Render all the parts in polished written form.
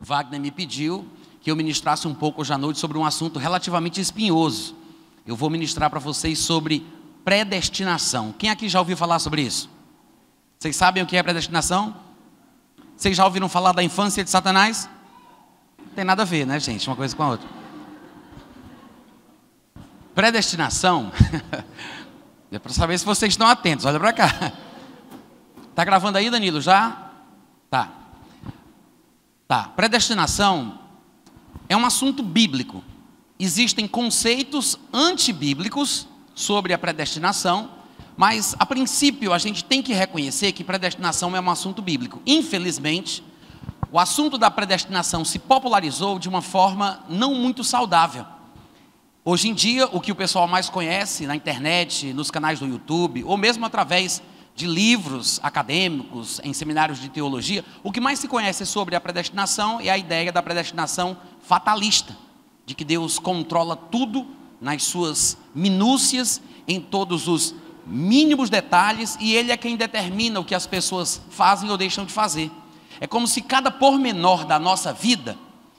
Wagner me pediu que eu ministrasse um pouco hoje à noite sobre um assunto relativamente espinhoso. Eu vou ministrar para vocês sobre predestinação. Quem aqui já ouviu falar sobre isso? Vocês sabem o que é predestinação? Vocês já ouviram falar da infância de Satanás? Não tem nada a ver, né, gente? Uma coisa com a outra. Predestinação é para saber se vocês estão atentos. Olha para cá. Tá gravando aí, Danilo? Já? Tá. Predestinação é um assunto bíblico. Existem conceitos antibíblicos sobre a predestinação, mas a princípio a gente tem que reconhecer que predestinação é um assunto bíblico. Infelizmente, o assunto da predestinação se popularizou de uma forma não muito saudável. Hoje em dia, o que o pessoal mais conhece na internet, nos canais do YouTube, ou mesmo através de livros acadêmicos, em seminários de teologia, o que mais se conhece sobre a predestinação é a ideia da predestinação fatalista, de que Deus controla tudo nas suas minúcias, em todos os mínimos detalhes, e Ele é quem determina o que as pessoas fazem ou deixam de fazer. É como se cada pormenor da nossa vida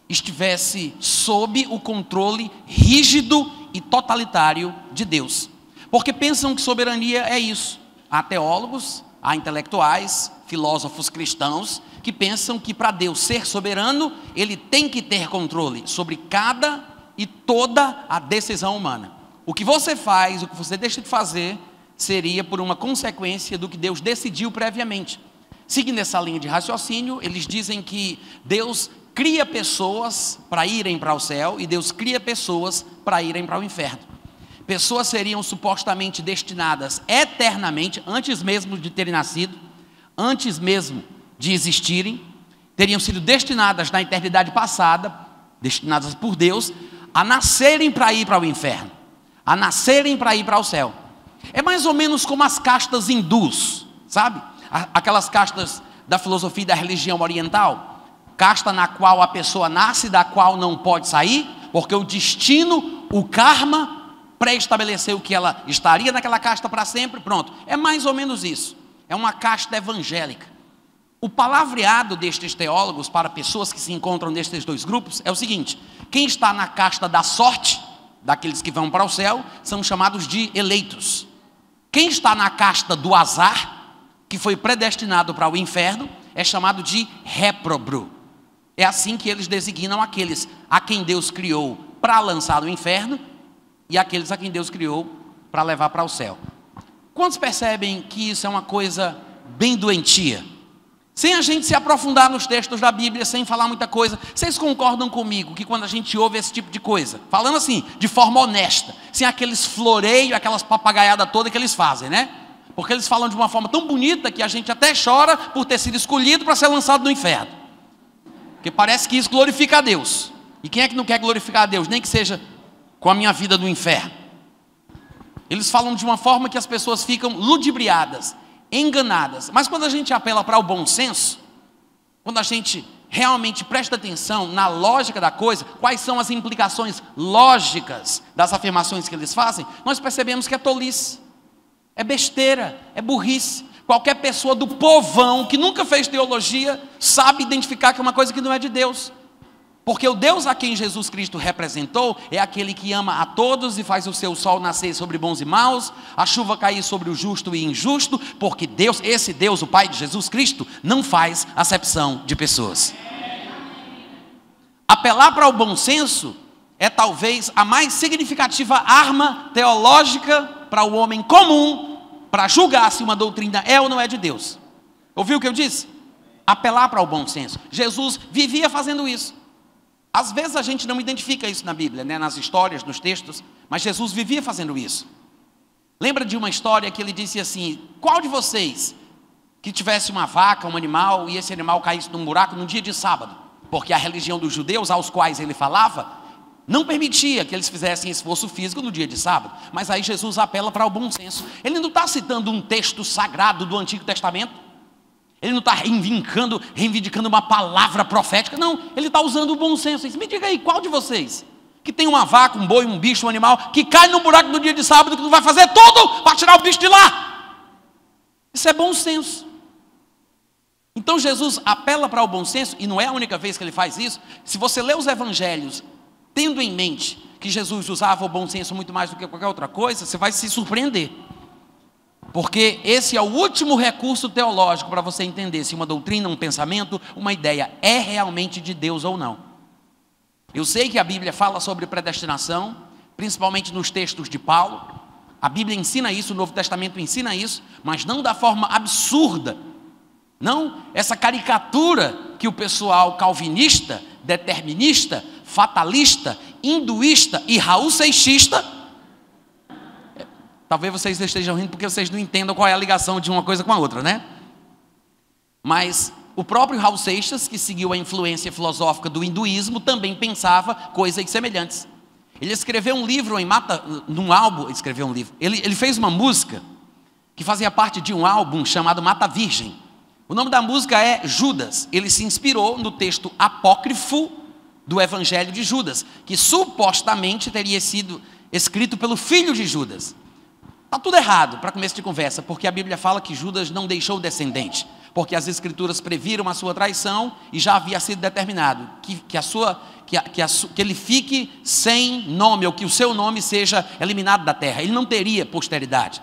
estivesse sob o controle rígido e totalitário de Deus. Porque pensam que soberania é isso. Há teólogos, há intelectuais, filósofos cristãos, que pensam que para Deus ser soberano, Ele tem que ter controle sobre cada e toda a decisão humana. O que você faz, o que você deixa de fazer, seria por uma consequência do que Deus decidiu previamente. Seguindo essa linha de raciocínio, eles dizem que Deus cria pessoas para irem para o céu e Deus cria pessoas para irem para o inferno. Pessoas seriam supostamente destinadas eternamente, antes mesmo de terem nascido, antes mesmo de existirem, teriam sido destinadas na eternidade passada, destinadas por Deus, a nascerem para ir para o inferno, a nascerem para ir para o céu. É mais ou menos como as castas hindus, sabe? Aquelas castas da filosofia e da religião oriental, casta na qual a pessoa nasce, da qual não pode sair, porque o destino, o karma, pré-estabeleceu que ela estaria naquela casta para sempre, pronto. É mais ou menos isso. É uma casta evangélica. O palavreado destes teólogos para pessoas que se encontram nestes dois grupos é o seguinte: quem está na casta da sorte, daqueles que vão para o céu, são chamados de eleitos. Quem está na casta do azar, que foi predestinado para o inferno, é chamado de réprobo. É assim que eles designam aqueles a quem Deus criou para lançar no inferno e aqueles a quem Deus criou para levar para o céu. Quantos percebem que isso é uma coisa bem doentia? Sem a gente se aprofundar nos textos da Bíblia, sem falar muita coisa, vocês concordam comigo que quando a gente ouve esse tipo de coisa, falando assim, de forma honesta, sem aqueles floreios, aquelas papagaiadas todas que eles fazem, né? Porque eles falam de uma forma tão bonita que a gente até chora por ter sido escolhido para ser lançado no inferno. Porque parece que isso glorifica a Deus. E quem é que não quer glorificar a Deus? Nem que seja com a minha vida no inferno. Eles falam de uma forma que as pessoas ficam ludibriadas, enganadas. Mas quando a gente apela para o bom senso, quando a gente realmente presta atenção na lógica da coisa, quais são as implicações lógicas das afirmações que eles fazem, nós percebemos que é tolice, é besteira, é burrice. Qualquer pessoa do povão que nunca fez teologia sabe identificar que é uma coisa que não é de Deus. Porque o Deus a quem Jesus Cristo representou é aquele que ama a todos e faz o seu sol nascer sobre bons e maus, a chuva cair sobre o justo e injusto, porque Deus, esse Deus, o Pai de Jesus Cristo, não faz acepção de pessoas. Apelar para o bom senso é talvez a mais significativa arma teológica para o homem comum, para julgar se uma doutrina é ou não é de Deus. Ouviu o que eu disse? Apelar para o bom senso. Jesus vivia fazendo isso. Às vezes a gente não identifica isso na Bíblia, né? Nas histórias, nos textos, mas Jesus vivia fazendo isso. Lembra de uma história que ele disse assim: qual de vocês que tivesse uma vaca, um animal, e esse animal caísse num buraco num dia de sábado? Porque a religião dos judeus, aos quais ele falava, não permitia que eles fizessem esforço físico no dia de sábado. Mas aí Jesus apela para o bom senso. Ele não está citando um texto sagrado do Antigo Testamento. Ele não está reivindicando uma palavra profética. Não, ele está usando o bom senso. Me diga aí, qual de vocês que tem uma vaca, um boi, um bicho, um animal, que cai num buraco no dia de sábado, que não vai fazer tudo para tirar o bicho de lá? Isso é bom senso. Então Jesus apela para o bom senso, e não é a única vez que ele faz isso. Se você lê os evangelhos, tendo em mente que Jesus usava o bom senso muito mais do que qualquer outra coisa, você vai se surpreender. Porque esse é o último recurso teológico para você entender se uma doutrina, um pensamento, uma ideia é realmente de Deus ou não. Eu sei que a Bíblia fala sobre predestinação, principalmente nos textos de Paulo. A Bíblia ensina isso, o Novo Testamento ensina isso, mas não da forma absurda. Não essa caricatura que o pessoal calvinista, determinista, fatalista, hinduísta e Raul Seixista. Talvez vocês estejam rindo porque vocês não entendam qual é a ligação de uma coisa com a outra, né? Mas o próprio Raul Seixas, que seguiu a influência filosófica do hinduísmo, também pensava coisas semelhantes. Ele escreveu um livro num álbum, ele fez uma música que fazia parte de um álbum chamado Mata Virgem. O nome da música é Judas. Ele se inspirou no texto apócrifo do Evangelho de Judas, que supostamente teria sido escrito pelo filho de Judas. Está tudo errado para começo de conversa, porque a Bíblia fala que Judas não deixou descendente, porque as Escrituras previram a sua traição e já havia sido determinado que ele fique sem nome, ou que o seu nome seja eliminado da terra. Ele não teria posteridade.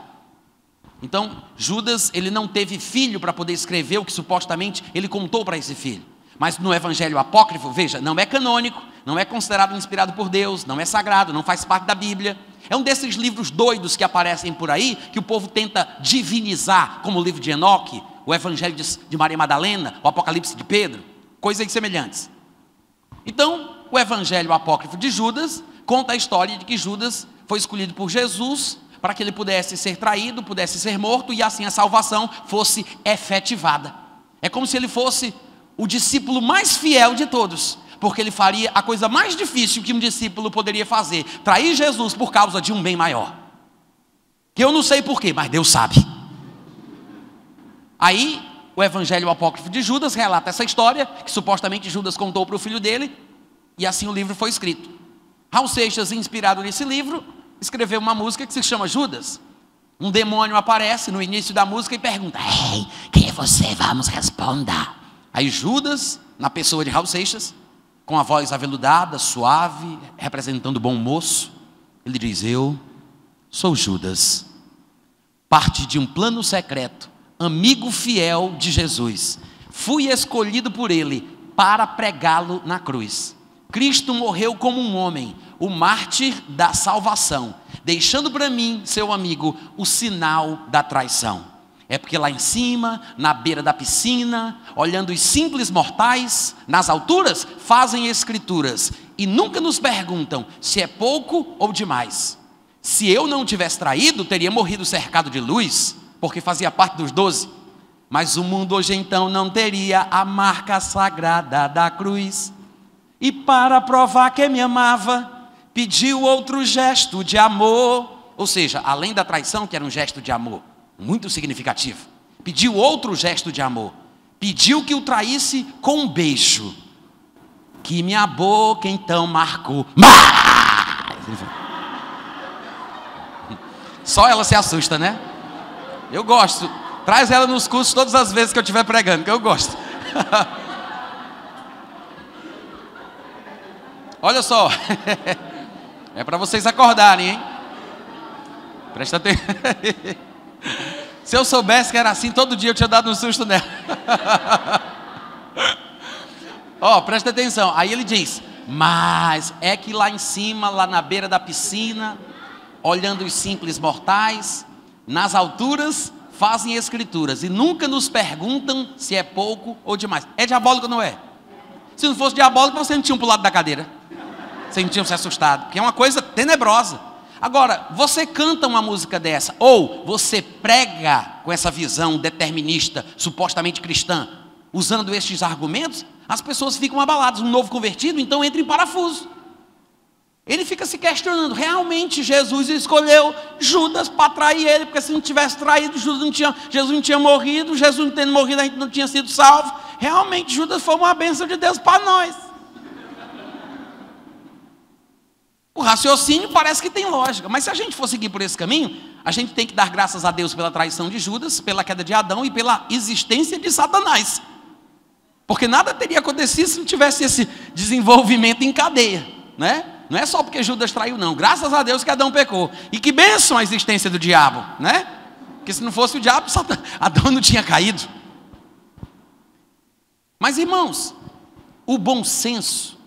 Então, Judas, ele não teve filho para poder escrever o que supostamente ele contou para esse filho. Mas no Evangelho apócrifo, veja, não é canônico, não é considerado inspirado por Deus, não é sagrado, não faz parte da Bíblia. É um desses livros doidos que aparecem por aí, que o povo tenta divinizar, como o livro de Enoque, o Evangelho de Maria Madalena, o Apocalipse de Pedro, coisas semelhantes. Então, o Evangelho apócrifo de Judas conta a história de que Judas foi escolhido por Jesus para que ele pudesse ser traído, pudesse ser morto, e assim a salvação fosse efetivada. É como se ele fosse o discípulo mais fiel de todos, porque ele faria a coisa mais difícil que um discípulo poderia fazer: trair Jesus por causa de um bem maior, que eu não sei porquê, mas Deus sabe. Aí o Evangelho apócrifo de Judas relata essa história, que supostamente Judas contou para o filho dele, e assim o livro foi escrito. Raul Seixas, inspirado nesse livro, escreveu uma música que se chama Judas. Um demônio aparece no início da música e pergunta: ei, quem é você? Vamos responder. Aí Judas, na pessoa de Raul Seixas, com a voz aveludada, suave, representando o bom moço, ele diz: eu sou Judas, parte de um plano secreto, amigo fiel de Jesus. Fui escolhido por ele para pregá-lo na cruz. Cristo morreu como um homem, o mártir da salvação, deixando para mim, seu amigo, o sinal da traição. É porque lá em cima, na beira da piscina, olhando os simples mortais, nas alturas, fazem escrituras e nunca nos perguntam se é pouco ou demais. Se eu não tivesse traído, teria morrido cercado de luz, porque fazia parte dos 12. Mas o mundo hoje então não teria a marca sagrada da cruz. E para provar que me amava, pediu outro gesto de amor. Ou seja, além da traição, que era um gesto de amor muito significativo, pediu outro gesto de amor. Pediu que o traísse com um beijo, que minha boca então marcou. Só ela se assusta, né? Eu gosto. Traz ela nos cursos todas as vezes que eu estiver pregando, que eu gosto. Olha só, é para vocês acordarem, hein? Presta atenção. Se eu soubesse que era assim, todo dia eu tinha dado um susto nela. Ó, presta atenção. Aí ele diz: mas é que lá em cima, lá na beira da piscina, olhando os simples mortais, nas alturas, fazem escrituras e nunca nos perguntam se é pouco ou demais. É diabólico ou não é? Se não fosse diabólico, você não tinha pulado da cadeira. Vocês não tinham se assustado, porque é uma coisa tenebrosa. Agora, você canta uma música dessa, ou você prega com essa visão determinista, supostamente cristã, usando estes argumentos, as pessoas ficam abaladas. Um novo convertido, então, entra em parafuso. Ele fica se questionando: realmente Jesus escolheu Judas para trair ele, porque se não tivesse traído, Jesus não tinha morrido, Jesus não tendo morrido, a gente não tinha sido salvo. Realmente Judas foi uma bênção de Deus para nós. O raciocínio parece que tem lógica, mas se a gente for seguir por esse caminho, a gente tem que dar graças a Deus pela traição de Judas, pela queda de Adão e pela existência de Satanás. Porque nada teria acontecido se não tivesse esse desenvolvimento em cadeia, né? Não é só porque Judas traiu, não. Graças a Deus que Adão pecou. E que bênção a existência do diabo, né? Porque se não fosse o diabo, Adão não tinha caído. Mas, irmãos, o bom senso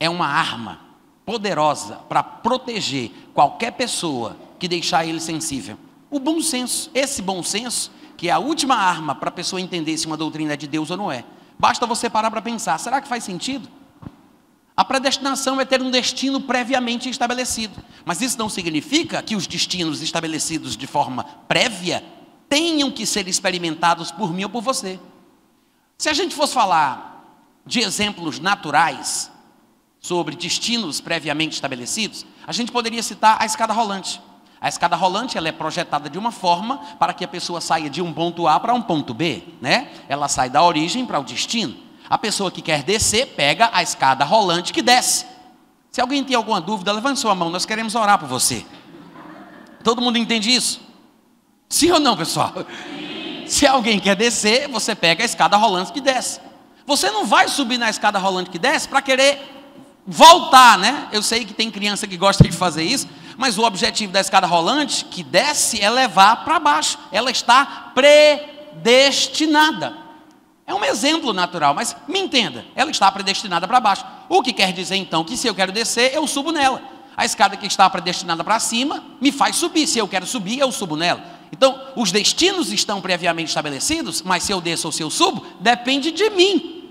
é uma arma poderosa para proteger qualquer pessoa que deixar ele sensível. O bom senso, esse bom senso, que é a última arma para a pessoa entender se uma doutrina é de Deus ou não é. Basta você parar para pensar, será que faz sentido? A predestinação é ter um destino previamente estabelecido. Mas isso não significa que os destinos estabelecidos de forma prévia tenham que ser experimentados por mim ou por você. Se a gente fosse falar de exemplos naturais sobre destinos previamente estabelecidos, a gente poderia citar a escada rolante. A escada rolante ela é projetada de uma forma para que a pessoa saia de um ponto A para um ponto B, né? Ela sai da origem para o destino. A pessoa que quer descer, pega a escada rolante que desce. Se alguém tem alguma dúvida, levante sua mão, nós queremos orar por você. Todo mundo entende isso? Sim ou não, pessoal? Sim. Se alguém quer descer, você pega a escada rolante que desce. Você não vai subir na escada rolante que desce para querer voltar, né? Eu sei que tem criança que gosta de fazer isso, mas o objetivo da escada rolante que desce é levar para baixo. Ela está predestinada. É um exemplo natural, mas me entenda, ela está predestinada para baixo. O que quer dizer então que se eu quero descer, eu subo nela. A escada que está predestinada para cima me faz subir. Se eu quero subir, eu subo nela. Então, os destinos estão previamente estabelecidos, mas se eu desço ou se eu subo, depende de mim.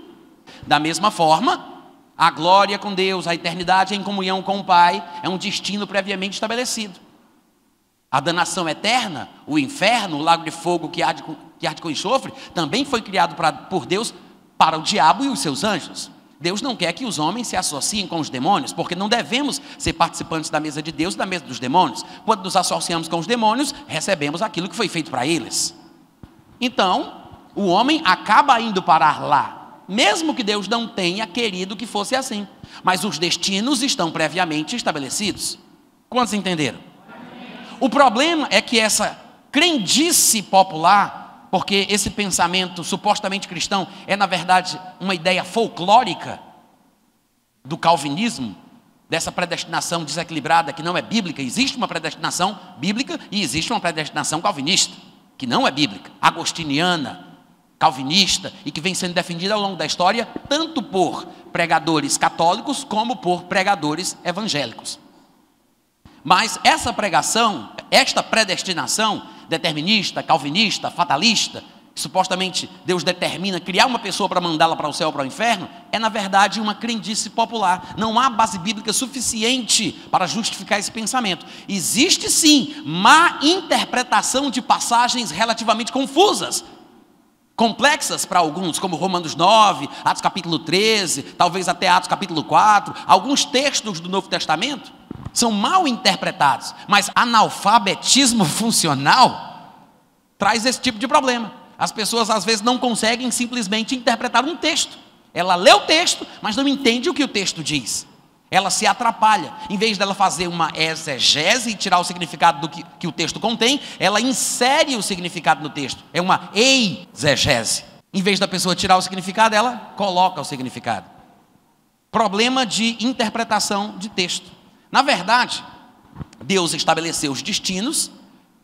Da mesma forma, a glória com Deus, a eternidade em comunhão com o Pai, é um destino previamente estabelecido. A danação eterna, o inferno, o lago de fogo que arde com enxofre, também foi criado por Deus para o diabo e os seus anjos. Deus não quer que os homens se associem com os demônios, porque não devemos ser participantes da mesa de Deus e da mesa dos demônios. Quando nos associamos com os demônios, recebemos aquilo que foi feito para eles. Então, o homem acaba indo parar lá, mesmo que Deus não tenha querido que fosse assim. Mas os destinos estão previamente estabelecidos. Quantos entenderam? O problema é que essa crendice popular, porque esse pensamento supostamente cristão é, na verdade, uma ideia folclórica do calvinismo, dessa predestinação desequilibrada que não é bíblica. Existe uma predestinação bíblica e existe uma predestinação calvinista, que não é bíblica, agostiniana, calvinista, e que vem sendo defendida ao longo da história, tanto por pregadores católicos como por pregadores evangélicos. Mas essa pregação, esta predestinação determinista, calvinista, fatalista, que supostamente Deus determina criar uma pessoa para mandá-la para o céu ou para o inferno, é na verdade uma crendice popular. Não há base bíblica suficiente para justificar esse pensamento. Existe sim má interpretação de passagens relativamente confusas, complexas para alguns, como Romanos 9, Atos capítulo 13, talvez até Atos capítulo 4, alguns textos do Novo Testamento são mal interpretados, mas analfabetismo funcional traz esse tipo de problema. As pessoas às vezes não conseguem simplesmente interpretar um texto. Ela lê o texto, mas não entende o que o texto diz. Ela se atrapalha. Em vez dela fazer uma exegese e tirar o significado do que o texto contém, ela insere o significado no texto. É uma exegese. Em vez da pessoa tirar o significado, ela coloca o significado. Problema de interpretação de texto. Na verdade, Deus estabeleceu os destinos,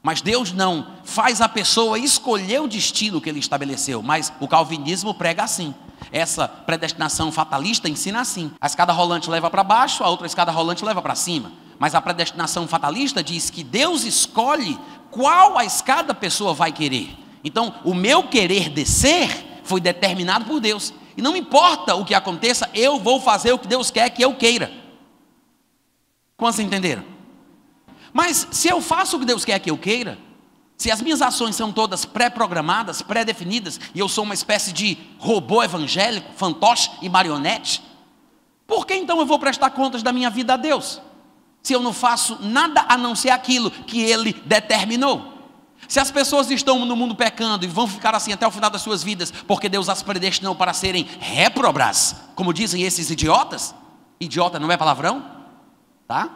mas Deus não faz a pessoa escolher o destino que Ele estabeleceu, mas o calvinismo prega assim. Essa predestinação fatalista ensina assim: a escada rolante leva para baixo, a outra escada rolante leva para cima. Mas a predestinação fatalista diz que Deus escolhe qual a escada a pessoa vai querer. Então, o meu querer descer foi determinado por Deus. E não importa o que aconteça, eu vou fazer o que Deus quer que eu queira. Quantos entenderam? Mas se eu faço o que Deus quer que eu queira, se as minhas ações são todas pré-programadas, pré-definidas, e eu sou uma espécie de robô evangélico, fantoche e marionete, por que então eu vou prestar contas da minha vida a Deus? Se eu não faço nada a não ser aquilo que Ele determinou. Se as pessoas estão no mundo pecando e vão ficar assim até o final das suas vidas, porque Deus as predestinou para serem réprobas, como dizem esses idiotas, idiota não é palavrão? Tá?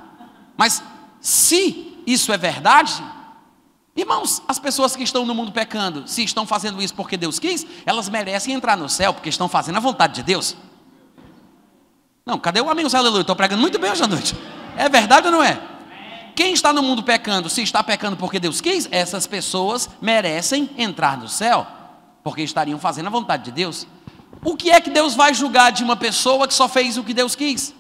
Mas se isso é verdade, Irmãos, as pessoas que estão no mundo pecando, se estão fazendo isso porque Deus quis, elas merecem entrar no céu, porque estão fazendo a vontade de Deus. Não, cadê o amigo? Aleluia, estou pregando muito bem hoje à noite. É verdade ou não é? Quem está no mundo pecando, se está pecando porque Deus quis, essas pessoas merecem entrar no céu, porque estariam fazendo a vontade de Deus. O que é que Deus vai julgar de uma pessoa que só fez o que Deus quis?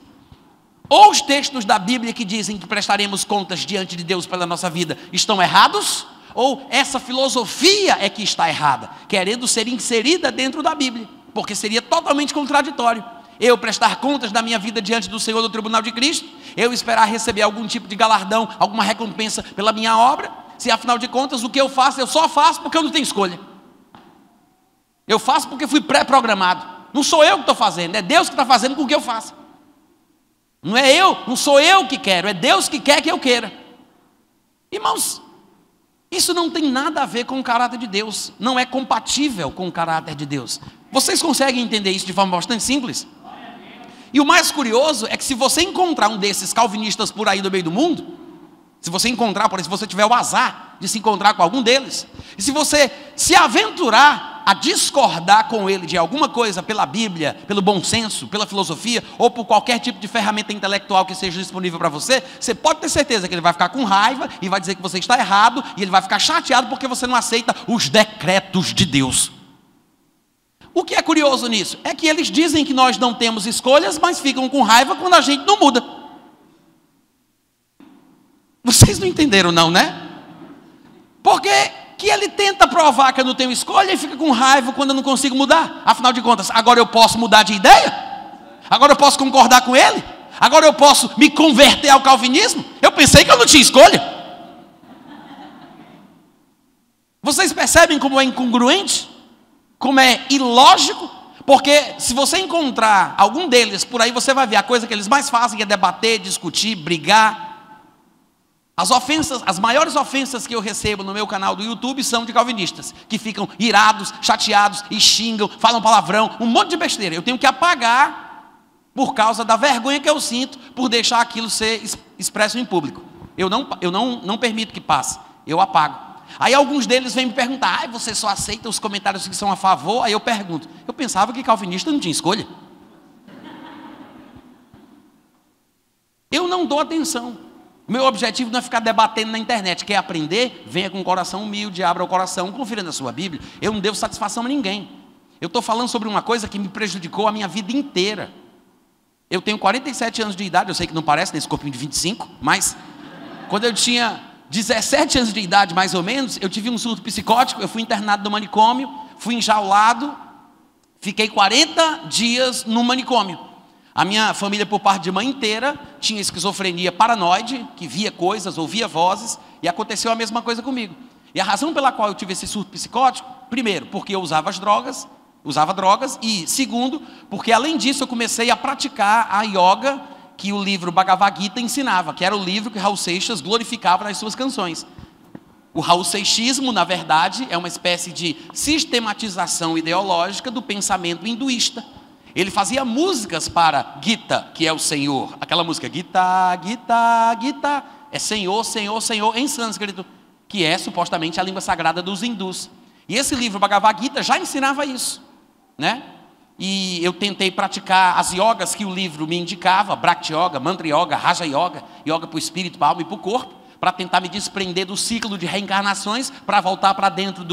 Ou os textos da Bíblia que dizem que prestaremos contas diante de Deus pela nossa vida estão errados, ou essa filosofia é que está errada, querendo ser inserida dentro da Bíblia, porque seria totalmente contraditório eu prestar contas da minha vida diante do Senhor do tribunal de Cristo, eu esperar receber algum tipo de galardão, alguma recompensa pela minha obra, se afinal de contas o que eu faço, eu só faço porque eu não tenho escolha. Eu faço porque fui pré-programado. Não sou eu que estou fazendo, é Deus que está fazendo com que eu faça. Não sou eu que quero, é Deus que quer que eu queira. Irmãos, isso não tem nada a ver com o caráter de Deus, não é compatível com o caráter de Deus. Vocês conseguem entender isso de forma bastante simples? E o mais curioso é que se você encontrar um desses calvinistas por aí no meio do mundo, se você encontrar, por exemplo, se você tiver o azar de se encontrar com algum deles, e se você se aventurar a discordar com ele de alguma coisa pela Bíblia, pelo bom senso, pela filosofia, ou por qualquer tipo de ferramenta intelectual que seja disponível para você, você pode ter certeza que ele vai ficar com raiva e vai dizer que você está errado, e ele vai ficar chateado porque você não aceita os decretos de Deus. O que é curioso nisso? É que eles dizem que nós não temos escolhas, mas ficam com raiva quando a gente não muda. Vocês não entenderam não, né? Porque que ele tenta provar que eu não tenho escolha e fica com raiva quando eu não consigo mudar. Afinal de contas, agora eu posso mudar de ideia? Agora eu posso concordar com ele? Agora eu posso me converter ao calvinismo? Eu pensei que eu não tinha escolha. Vocês percebem como é incongruente? Como é ilógico? Porque se você encontrar algum deles por aí, você vai ver a coisa que eles mais fazem é debater, discutir, brigar. As ofensas, as maiores ofensas que eu recebo no meu canal do YouTube são de calvinistas, que ficam irados, chateados e xingam, falam palavrão, um monte de besteira. Eu tenho que apagar por causa da vergonha que eu sinto por deixar aquilo ser expresso em público. Eu não permito que passe, eu apago. Aí alguns deles vêm me perguntar, você só aceita os comentários que são a favor? Aí eu pergunto, eu pensava que calvinista não tinha escolha. Eu não dou atenção. Meu objetivo não é ficar debatendo na internet. Quer aprender? Venha com o coração humilde, abra o coração, confira na sua Bíblia. Eu não devo satisfação a ninguém. Eu estou falando sobre uma coisa que me prejudicou a minha vida inteira. Eu tenho 47 anos de idade, eu sei que não parece nesse corpinho de 25, mas quando eu tinha 17 anos de idade, mais ou menos, eu tive um surto psicótico, eu fui internado no manicômio, fui enjaulado, fiquei 40 dias no manicômio. A minha família, por parte de mãe inteira, tinha esquizofrenia paranoide, que via coisas, ouvia vozes, e aconteceu a mesma coisa comigo. E a razão pela qual eu tive esse surto psicótico, primeiro, porque eu usava drogas, e segundo, porque além disso eu comecei a praticar a yoga que o livro Bhagavad Gita ensinava, que era o livro que Raul Seixas glorificava nas suas canções. O Raul Seixismo, na verdade, é uma espécie de sistematização ideológica do pensamento hinduísta. Ele fazia músicas para Gita, que é o Senhor. Aquela música, Gita, Gita, Gita, é Senhor, Senhor, Senhor, em sânscrito, que é supostamente a língua sagrada dos hindus. E esse livro Bhagavad Gita já ensinava isso, né? E eu tentei praticar as yogas que o livro me indicava, Bhakti Yoga, Mantra Yoga, Raja Yoga, yoga para o espírito, para a alma e para o corpo, para tentar me desprender do ciclo de reencarnações, para voltar para dentro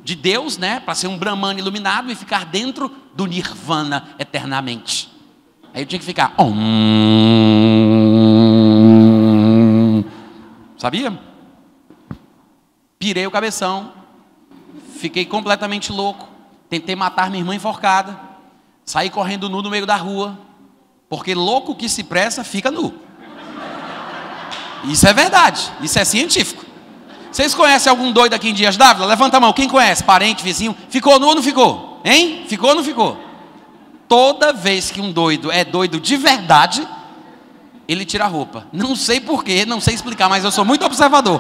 de Deus, né? Para ser um Brahmana iluminado e ficar dentro do Nirvana eternamente. Aí eu tinha que ficar, sabia? Pirei o cabeção, fiquei completamente louco, tentei matar minha irmã enforcada, saí correndo nu no meio da rua, porque louco que se pressa fica nu. Isso é verdade, isso é científico. Vocês conhecem algum doido aqui em Dias Dávila? Levanta a mão, quem conhece? Parente, vizinho? Ficou nu ou não ficou? Hein? Ficou ou não ficou? Toda vez que um doido é doido de verdade, ele tira a roupa. Não sei porquê, não sei explicar, mas eu sou muito observador.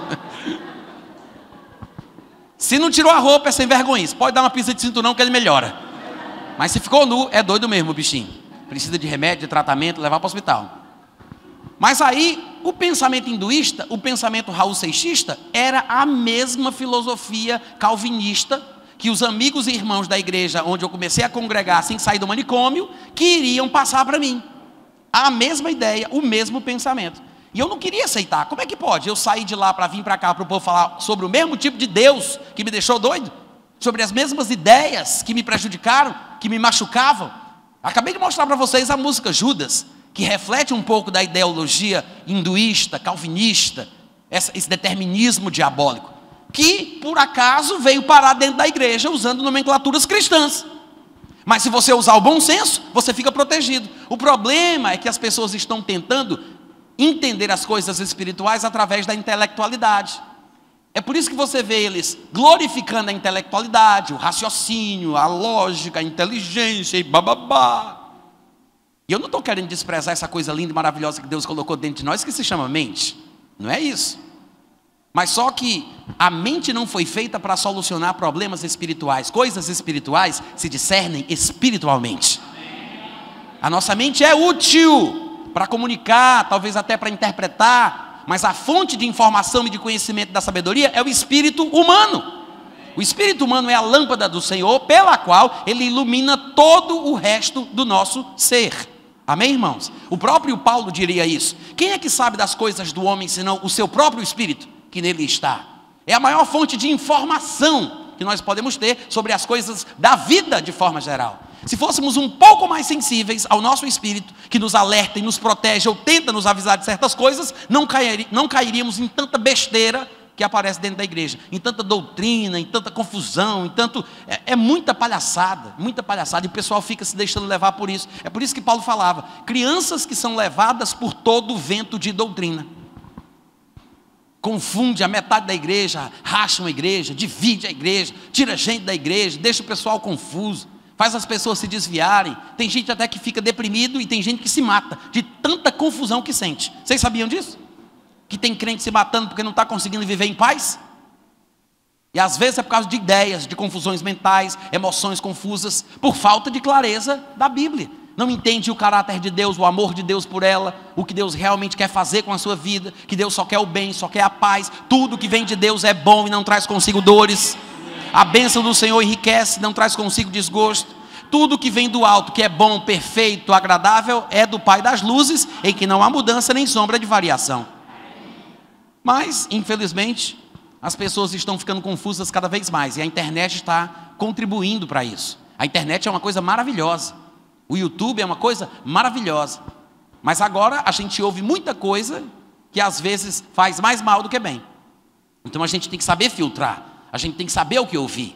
Se não tirou a roupa, é sem vergonha. Pode dar uma pizza de cinturão que ele melhora. Mas se ficou nu, é doido mesmo o bichinho. Precisa de remédio, de tratamento, levar para o hospital. Mas aí, o pensamento hinduísta, o pensamento Raul Seixista, era a mesma filosofia calvinista que os amigos e irmãos da igreja onde eu comecei a congregar assim que saí do manicômio, queriam passar para mim. A mesma ideia, o mesmo pensamento. E eu não queria aceitar. Como é que pode? Eu sair de lá para vir para cá para o povo falar sobre o mesmo tipo de Deus que me deixou doido? Sobre as mesmas ideias que me prejudicaram, que me machucavam? Acabei de mostrar para vocês a música Judas, que reflete um pouco da ideologia hinduísta, calvinista, esse determinismo diabólico, que por acaso veio parar dentro da igreja usando nomenclaturas cristãs. Mas se você usar o bom senso, você fica protegido. O problema é que as pessoas estão tentando entender as coisas espirituais através da intelectualidade. É por isso que você vê eles glorificando a intelectualidade, o raciocínio, a lógica, a inteligência e bababá. E eu não estou querendo desprezar essa coisa linda e maravilhosa que Deus colocou dentro de nós, que se chama mente. Não é isso. Mas só que a mente não foi feita para solucionar problemas espirituais. Coisas espirituais se discernem espiritualmente. A nossa mente é útil para comunicar, talvez até para interpretar, mas a fonte de informação e de conhecimento da sabedoria é o espírito humano. O espírito humano é a lâmpada do Senhor, pela qual ele ilumina todo o resto do nosso ser. Amém, irmãos? O próprio Paulo diria isso. Quem é que sabe das coisas do homem, senão o seu próprio espírito que nele está? É a maior fonte de informação que nós podemos ter sobre as coisas da vida de forma geral. Se fôssemos um pouco mais sensíveis ao nosso espírito, que nos alerta e nos protege ou tenta nos avisar de certas coisas, não cairíamos em tanta besteira que aparece dentro da igreja, em tanta doutrina, em tanta confusão, em tanto... É muita palhaçada, e o pessoal fica se deixando levar por isso. É por isso que Paulo falava, crianças que são levadas por todo o vento de doutrina. Confunde a metade da igreja, racha uma igreja, divide a igreja, tira gente da igreja, deixa o pessoal confuso, faz as pessoas se desviarem. Tem gente até que fica deprimido e tem gente que se mata de tanta confusão que sente. Vocês sabiam disso? Que tem crente se matando porque não está conseguindo viver em paz? E às vezes é por causa de ideias, de confusões mentais, emoções confusas, por falta de clareza da Bíblia. Não entende o caráter de Deus, o amor de Deus por ela, o que Deus realmente quer fazer com a sua vida, que Deus só quer o bem, só quer a paz. Tudo que vem de Deus é bom e não traz consigo dores. A bênção do Senhor enriquece, não traz consigo desgosto. Tudo que vem do alto, que é bom, perfeito, agradável, é do Pai das luzes, em que não há mudança nem sombra de variação. Mas, infelizmente, as pessoas estão ficando confusas cada vez mais, e a internet está contribuindo para isso. A internet é uma coisa maravilhosa, o YouTube é uma coisa maravilhosa, mas agora a gente ouve muita coisa que às vezes faz mais mal do que bem. Então a gente tem que saber filtrar, a gente tem que saber o que ouvir.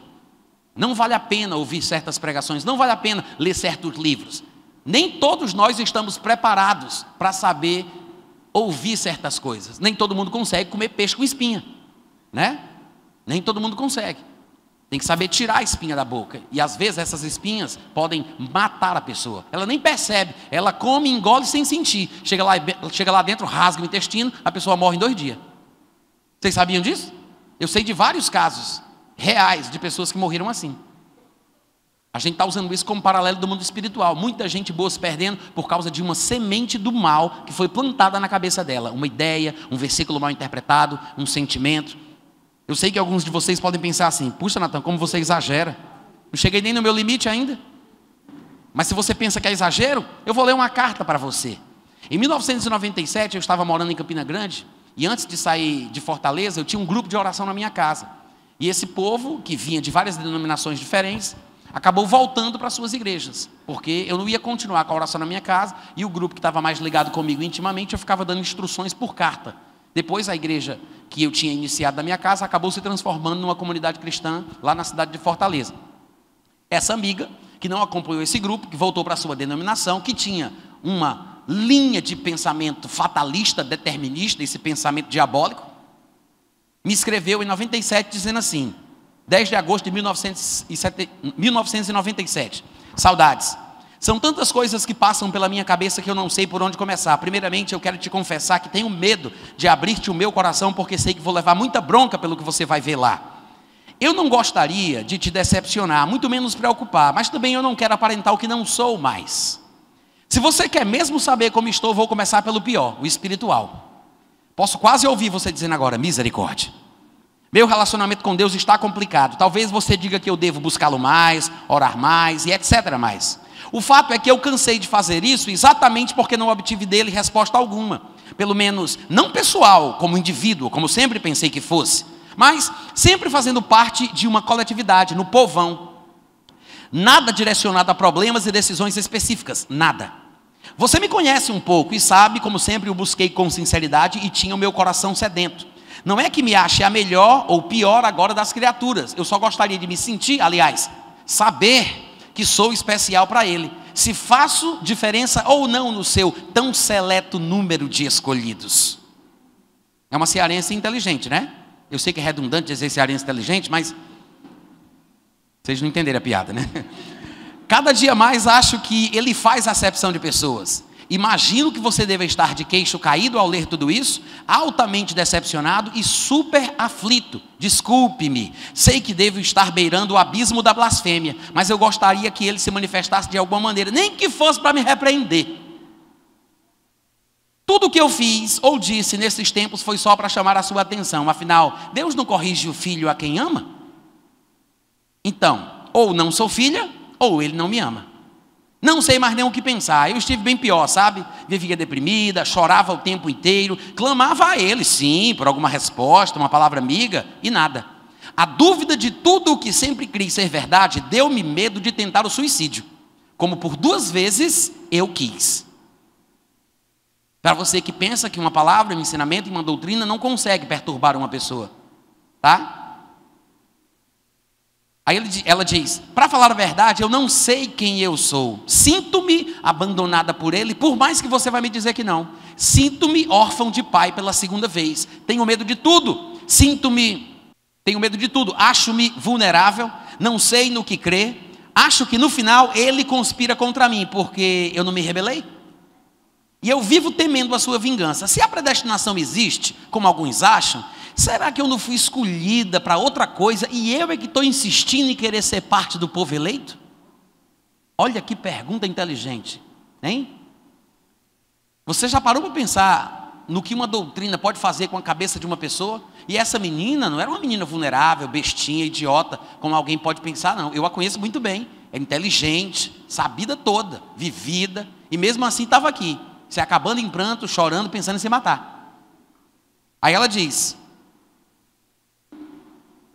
Não vale a pena ouvir certas pregações, não vale a pena ler certos livros. Nem todos nós estamos preparados para saber ouvir certas coisas. Nem todo mundo consegue comer peixe com espinha, né? Nem todo mundo consegue. Tem que saber tirar a espinha da boca. E às vezes essas espinhas podem matar a pessoa. Ela nem percebe, ela come e engole sem sentir. Chega lá dentro, rasga o intestino, a pessoa morre em 2 dias. Vocês sabiam disso? Eu sei de vários casos reais de pessoas que morreram assim. A gente está usando isso como paralelo do mundo espiritual. Muita gente boa se perdendo por causa de uma semente do mal que foi plantada na cabeça dela. Uma ideia, um versículo mal interpretado, um sentimento. Eu sei que alguns de vocês podem pensar assim, puxa, Natan, como você exagera. Não cheguei nem no meu limite ainda. Mas se você pensa que é exagero, eu vou ler uma carta para você. Em 1997, eu estava morando em Campina Grande, e antes de sair de Fortaleza, eu tinha um grupo de oração na minha casa. E esse povo, que vinha de várias denominações diferentes, acabou voltando para suas igrejas, porque eu não ia continuar com a oração na minha casa, e o grupo que estava mais ligado comigo intimamente, eu ficava dando instruções por carta. Depois a igreja que eu tinha iniciado na minha casa acabou se transformando numa comunidade cristã lá na cidade de Fortaleza. Essa amiga, que não acompanhou esse grupo, que voltou para a sua denominação, que tinha uma linha de pensamento fatalista, determinista, esse pensamento diabólico, me escreveu em 97 dizendo assim, 10 de agosto de 1997, saudades. São tantas coisas que passam pela minha cabeça que eu não sei por onde começar. Primeiramente, eu quero te confessar que tenho medo de abrir-te o meu coração, porque sei que vou levar muita bronca pelo que você vai ver lá. Eu não gostaria de te decepcionar, muito menos preocupar, mas também eu não quero aparentar o que não sou mais. Se você quer mesmo saber como estou, vou começar pelo pior, o espiritual. Posso quase ouvir você dizendo agora, misericórdia. Meu relacionamento com Deus está complicado. Talvez você diga que eu devo buscá-lo mais, orar mais e etc. mais. O fato é que eu cansei de fazer isso exatamente porque não obtive dele resposta alguma. Pelo menos não pessoal, como indivíduo, como sempre pensei que fosse, mas sempre fazendo parte de uma coletividade, no povão. Nada direcionado a problemas e decisões específicas, nada. Você me conhece um pouco e sabe, como sempre o busquei com sinceridade e tinha o meu coração sedento. Não é que me ache a melhor ou pior agora das criaturas. Eu só gostaria de me sentir, aliás, saber que sou especial para Ele. Se faço diferença ou não no seu tão seleto número de escolhidos. É uma cearense inteligente, né? Eu sei que é redundante dizer cearense inteligente, mas vocês não entenderam a piada, né? Cada dia mais acho que ele faz acepção de pessoas. Imagino que você deve estar de queixo caído ao ler tudo isso, altamente decepcionado e super aflito. Desculpe-me, sei que devo estar beirando o abismo da blasfêmia, mas eu gostaria que ele se manifestasse de alguma maneira, nem que fosse para me repreender. Tudo o que eu fiz ou disse nesses tempos foi só para chamar a sua atenção. Afinal, Deus não corrige o filho a quem ama? Então, ou não sou filha, ou ele não me ama. Não sei mais nem o que pensar. Eu estive bem pior, sabe? Vivia deprimida, chorava o tempo inteiro, clamava a ele, sim, por alguma resposta, uma palavra amiga, e nada. A dúvida de tudo o que sempre criei ser verdade deu-me medo de tentar o suicídio, como por 2 vezes eu quis. Para você que pensa que uma palavra, um ensinamento e uma doutrina não consegue perturbar uma pessoa, tá? Aí ela diz, para falar a verdade, eu não sei quem eu sou. Sinto-me abandonada por ele, por mais que você vai me dizer que não. Sinto-me órfão de pai pela 2ª vez. Tenho medo de tudo. Tenho medo de tudo. Acho-me vulnerável, não sei no que crer. Acho que no final ele conspira contra mim, porque eu não me rebelei. E eu vivo temendo a sua vingança. Se a predestinação existe, como alguns acham, será que eu não fui escolhida para outra coisa e eu é que estou insistindo em querer ser parte do povo eleito? Olha que pergunta inteligente, hein? Você já parou para pensar no que uma doutrina pode fazer com a cabeça de uma pessoa? E essa menina não era uma menina vulnerável, bestinha, idiota, como alguém pode pensar, não. Eu a conheço muito bem, é inteligente, sabida toda, vivida, e mesmo assim estava aqui, se acabando em pranto, chorando, pensando em se matar. Aí ela diz...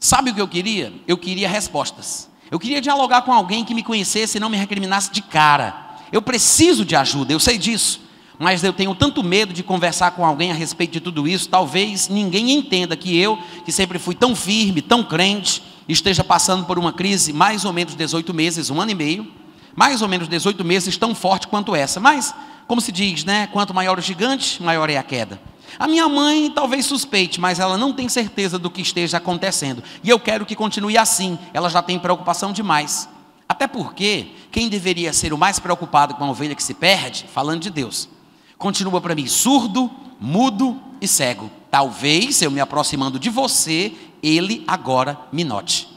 Sabe o que eu queria? Eu queria respostas. Eu queria dialogar com alguém que me conhecesse e não me recriminasse de cara. Eu preciso de ajuda, eu sei disso. Mas eu tenho tanto medo de conversar com alguém a respeito de tudo isso. Talvez ninguém entenda que eu, que sempre fui tão firme, tão crente, esteja passando por uma crise mais ou menos 18 meses, 1 ano e meio. Mais ou menos 18 meses tão forte quanto essa. Mas, como se diz, né? Quanto maior o gigante, maior é a queda. A minha mãe talvez suspeite, mas ela não tem certeza do que esteja acontecendo. E eu quero que continue assim. Ela já tem preocupação demais. Até porque quem deveria ser o mais preocupado com a ovelha que se perde, falando de Deus, continua para mim surdo, mudo e cego. Talvez, eu me aproximando de você, ele agora me note.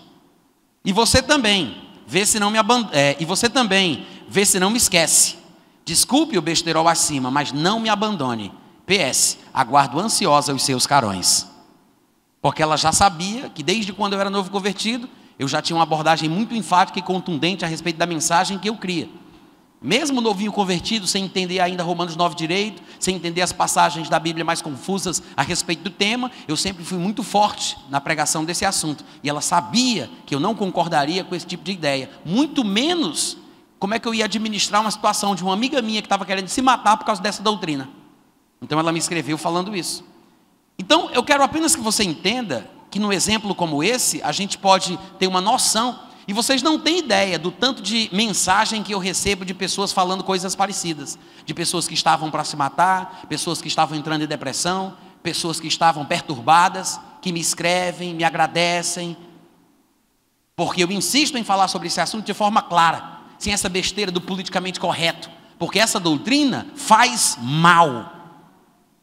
E você também, vê se não me esquece. Desculpe o besterol acima, mas não me abandone. PS, aguardo ansiosa os seus carões. Porque ela já sabia que desde quando eu era novo convertido, eu já tinha uma abordagem muito enfática e contundente a respeito da mensagem que eu cria. Mesmo novinho convertido, sem entender ainda Romanos 9 direito, sem entender as passagens da Bíblia mais confusas a respeito do tema, eu sempre fui muito forte na pregação desse assunto. E ela sabia que eu não concordaria com esse tipo de ideia. Muito menos como é que eu ia administrar uma situação de uma amiga minha que estava querendo se matar por causa dessa doutrina. Então ela me escreveu falando isso. Então eu quero apenas que você entenda que num exemplo como esse, a gente pode ter uma noção, e vocês não têm ideia do tanto de mensagem que eu recebo de pessoas falando coisas parecidas, de pessoas que estavam para se matar, pessoas que estavam entrando em depressão, pessoas que estavam perturbadas, que me escrevem, me agradecem, porque eu insisto em falar sobre esse assunto de forma clara, sem essa besteira do politicamente correto, porque essa doutrina faz mal.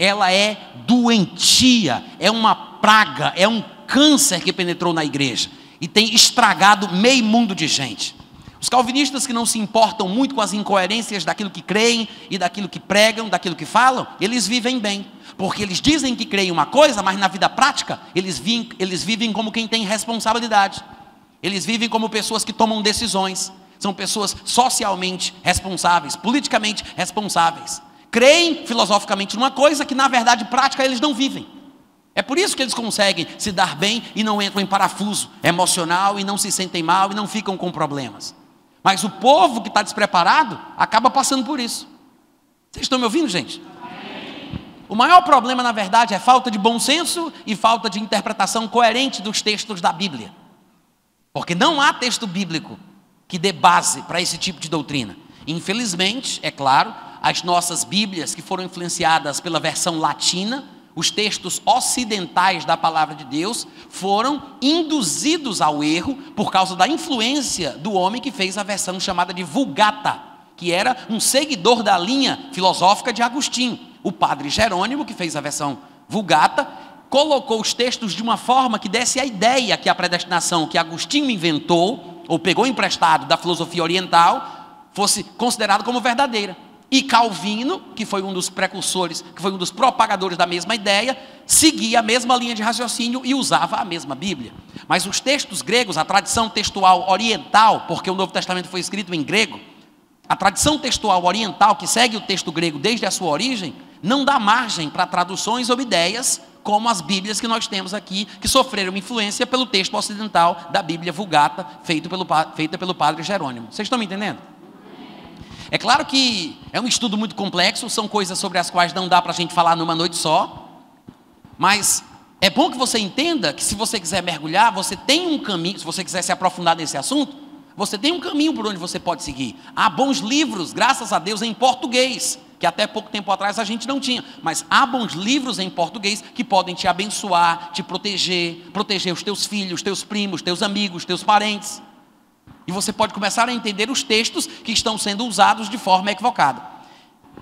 Ela é doentia, é uma praga, é um câncer que penetrou na igreja e tem estragado meio mundo de gente. Os calvinistas que não se importam muito com as incoerências daquilo que creem e daquilo que pregam, daquilo que falam, eles vivem bem. Porque eles dizem que creem uma coisa, mas na vida prática, eles vivem como quem tem responsabilidade. Eles vivem como pessoas que tomam decisões. São pessoas socialmente responsáveis, politicamente responsáveis. Creem filosoficamente numa coisa que na verdade prática eles não vivem. É por isso que eles conseguem se dar bem e não entram em parafuso emocional e não se sentem mal e não ficam com problemas. Mas o povo que está despreparado acaba passando por isso. Vocês estão me ouvindo, gente? O maior problema, na verdade, é falta de bom senso e falta de interpretação coerente dos textos da Bíblia. Porque não há texto bíblico que dê base para esse tipo de doutrina. Infelizmente, é claro, as nossas Bíblias que foram influenciadas pela versão latina, os textos ocidentais da palavra de Deus foram induzidos ao erro por causa da influência do homem que fez a versão chamada de Vulgata, que era um seguidor da linha filosófica de Agostinho. O padre Jerônimo, que fez a versão Vulgata, colocou os textos de uma forma que desse a ideia que a predestinação que Agostinho inventou, ou pegou emprestado da filosofia oriental, fosse considerada como verdadeira. E Calvino, que foi um dos precursores, que foi um dos propagadores da mesma ideia, seguia a mesma linha de raciocínio e usava a mesma Bíblia. Mas os textos gregos, a tradição textual oriental, porque o Novo Testamento foi escrito em grego, a tradição textual oriental, que segue o texto grego desde a sua origem, não dá margem para traduções ou ideias como as Bíblias que nós temos aqui, que sofreram influência pelo texto ocidental da Bíblia Vulgata, feita pelo padre Jerônimo. Vocês estão me entendendo? É claro que é um estudo muito complexo, são coisas sobre as quais não dá para a gente falar numa noite só, mas é bom que você entenda que se você quiser mergulhar, você tem um caminho, se você quiser se aprofundar nesse assunto, você tem um caminho por onde você pode seguir. Há bons livros, graças a Deus, em português, que até pouco tempo atrás a gente não tinha, mas há bons livros em português que podem te abençoar, te proteger os teus filhos, teus primos, teus amigos, teus parentes. E você pode começar a entender os textos que estão sendo usados de forma equivocada.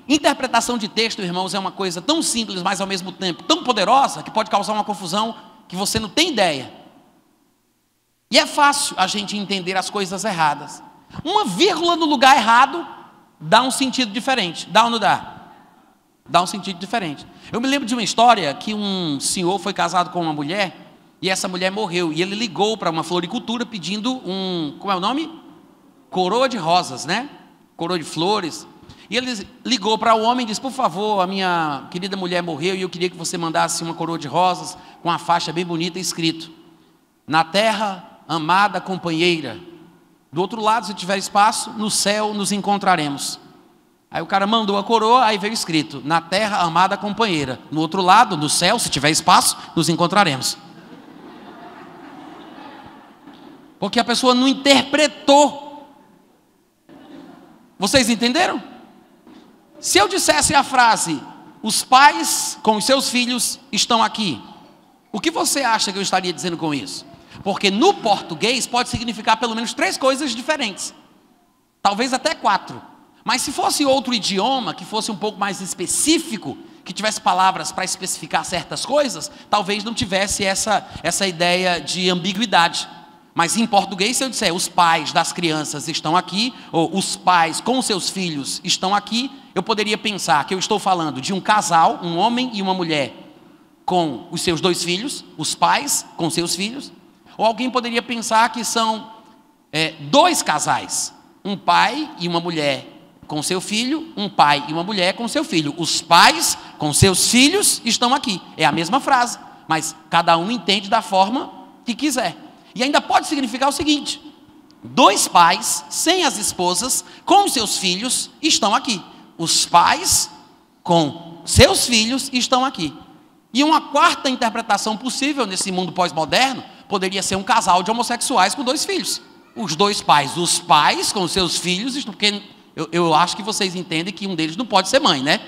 Interpretação de texto, irmãos, é uma coisa tão simples, mas ao mesmo tempo tão poderosa, que pode causar uma confusão que você não tem ideia. E é fácil a gente entender as coisas erradas. Uma vírgula no lugar errado dá um sentido diferente. Dá ou não dá? Dá um sentido diferente. Eu me lembro de uma história que um senhor foi casado com uma mulher e essa mulher morreu. E ele ligou para uma floricultura pedindo como é o nome? Coroa de rosas, né? Coroa de flores. E ele ligou para o homem e disse: por favor, a minha querida mulher morreu e eu queria que você mandasse uma coroa de rosas com uma faixa bem bonita escrito: na terra, amada companheira, do outro lado, se tiver espaço, no céu nos encontraremos. Aí o cara mandou a coroa, aí veio escrito: na terra, amada companheira, no outro lado, no céu, se tiver espaço, nos encontraremos. Porque a pessoa não interpretou. Vocês entenderam? Se eu dissesse a frase: os pais com os seus filhos estão aqui, o que você acha que eu estaria dizendo com isso? Porque no português pode significar pelo menos 3 coisas diferentes. Talvez até 4. Mas se fosse outro idioma, que fosse um pouco mais específico, que tivesse palavras para especificar certas coisas, talvez não tivesse essa ideia de ambiguidade. Mas em português, se eu disser os pais das crianças estão aqui, ou os pais com seus filhos estão aqui, eu poderia pensar que eu estou falando de um casal, um homem e uma mulher, com os seus 2 filhos, os pais com seus filhos. Ou alguém poderia pensar que são 2 casais, um pai e uma mulher com seu filho, um pai e uma mulher com seu filho. Os pais com seus filhos estão aqui. É a mesma frase, mas cada um entende da forma que quiser. E ainda pode significar o seguinte: 2 pais, sem as esposas, com seus filhos, estão aqui. Os pais, com seus filhos, estão aqui. E uma quarta interpretação possível nesse mundo pós-moderno poderia ser um casal de homossexuais com 2 filhos. Os 2 pais, os pais com seus filhos, porque eu acho que vocês entendem que um deles não pode ser mãe, né?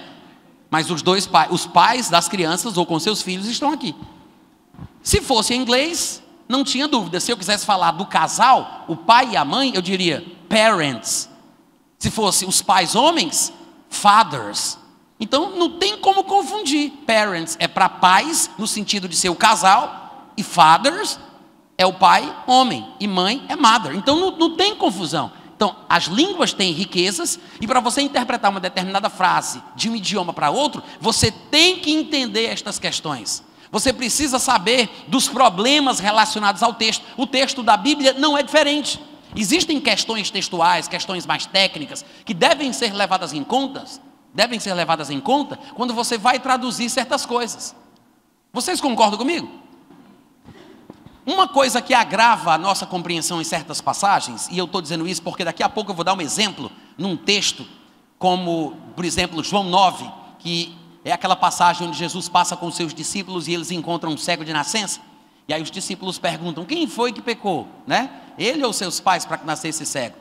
Mas os pais das crianças ou com seus filhos estão aqui. Se fosse em inglês, não tinha dúvida. Se eu quisesse falar do casal, o pai e a mãe, eu diria parents. Se fosse os pais homens, fathers. Então não tem como confundir. Parents é para pais, no sentido de ser o casal, e fathers é o pai homem, e mãe é mother. Então não tem confusão. Então, as línguas têm riquezas, e para você interpretar uma determinada frase de um idioma para outro, você tem que entender estas questões. Você precisa saber dos problemas relacionados ao texto. O texto da Bíblia não é diferente. Existem questões textuais, questões mais técnicas, que devem ser levadas em conta quando você vai traduzir certas coisas. Vocês concordam comigo? Uma coisa que agrava a nossa compreensão em certas passagens, e eu estou dizendo isso porque daqui a pouco eu vou dar um exemplo num texto, como, por exemplo, João 9, que é aquela passagem onde Jesus passa com os seus discípulos e eles encontram um cego de nascença. E aí os discípulos perguntam, quem foi que pecou? Né? Ele ou seus pais para que nascesse cego?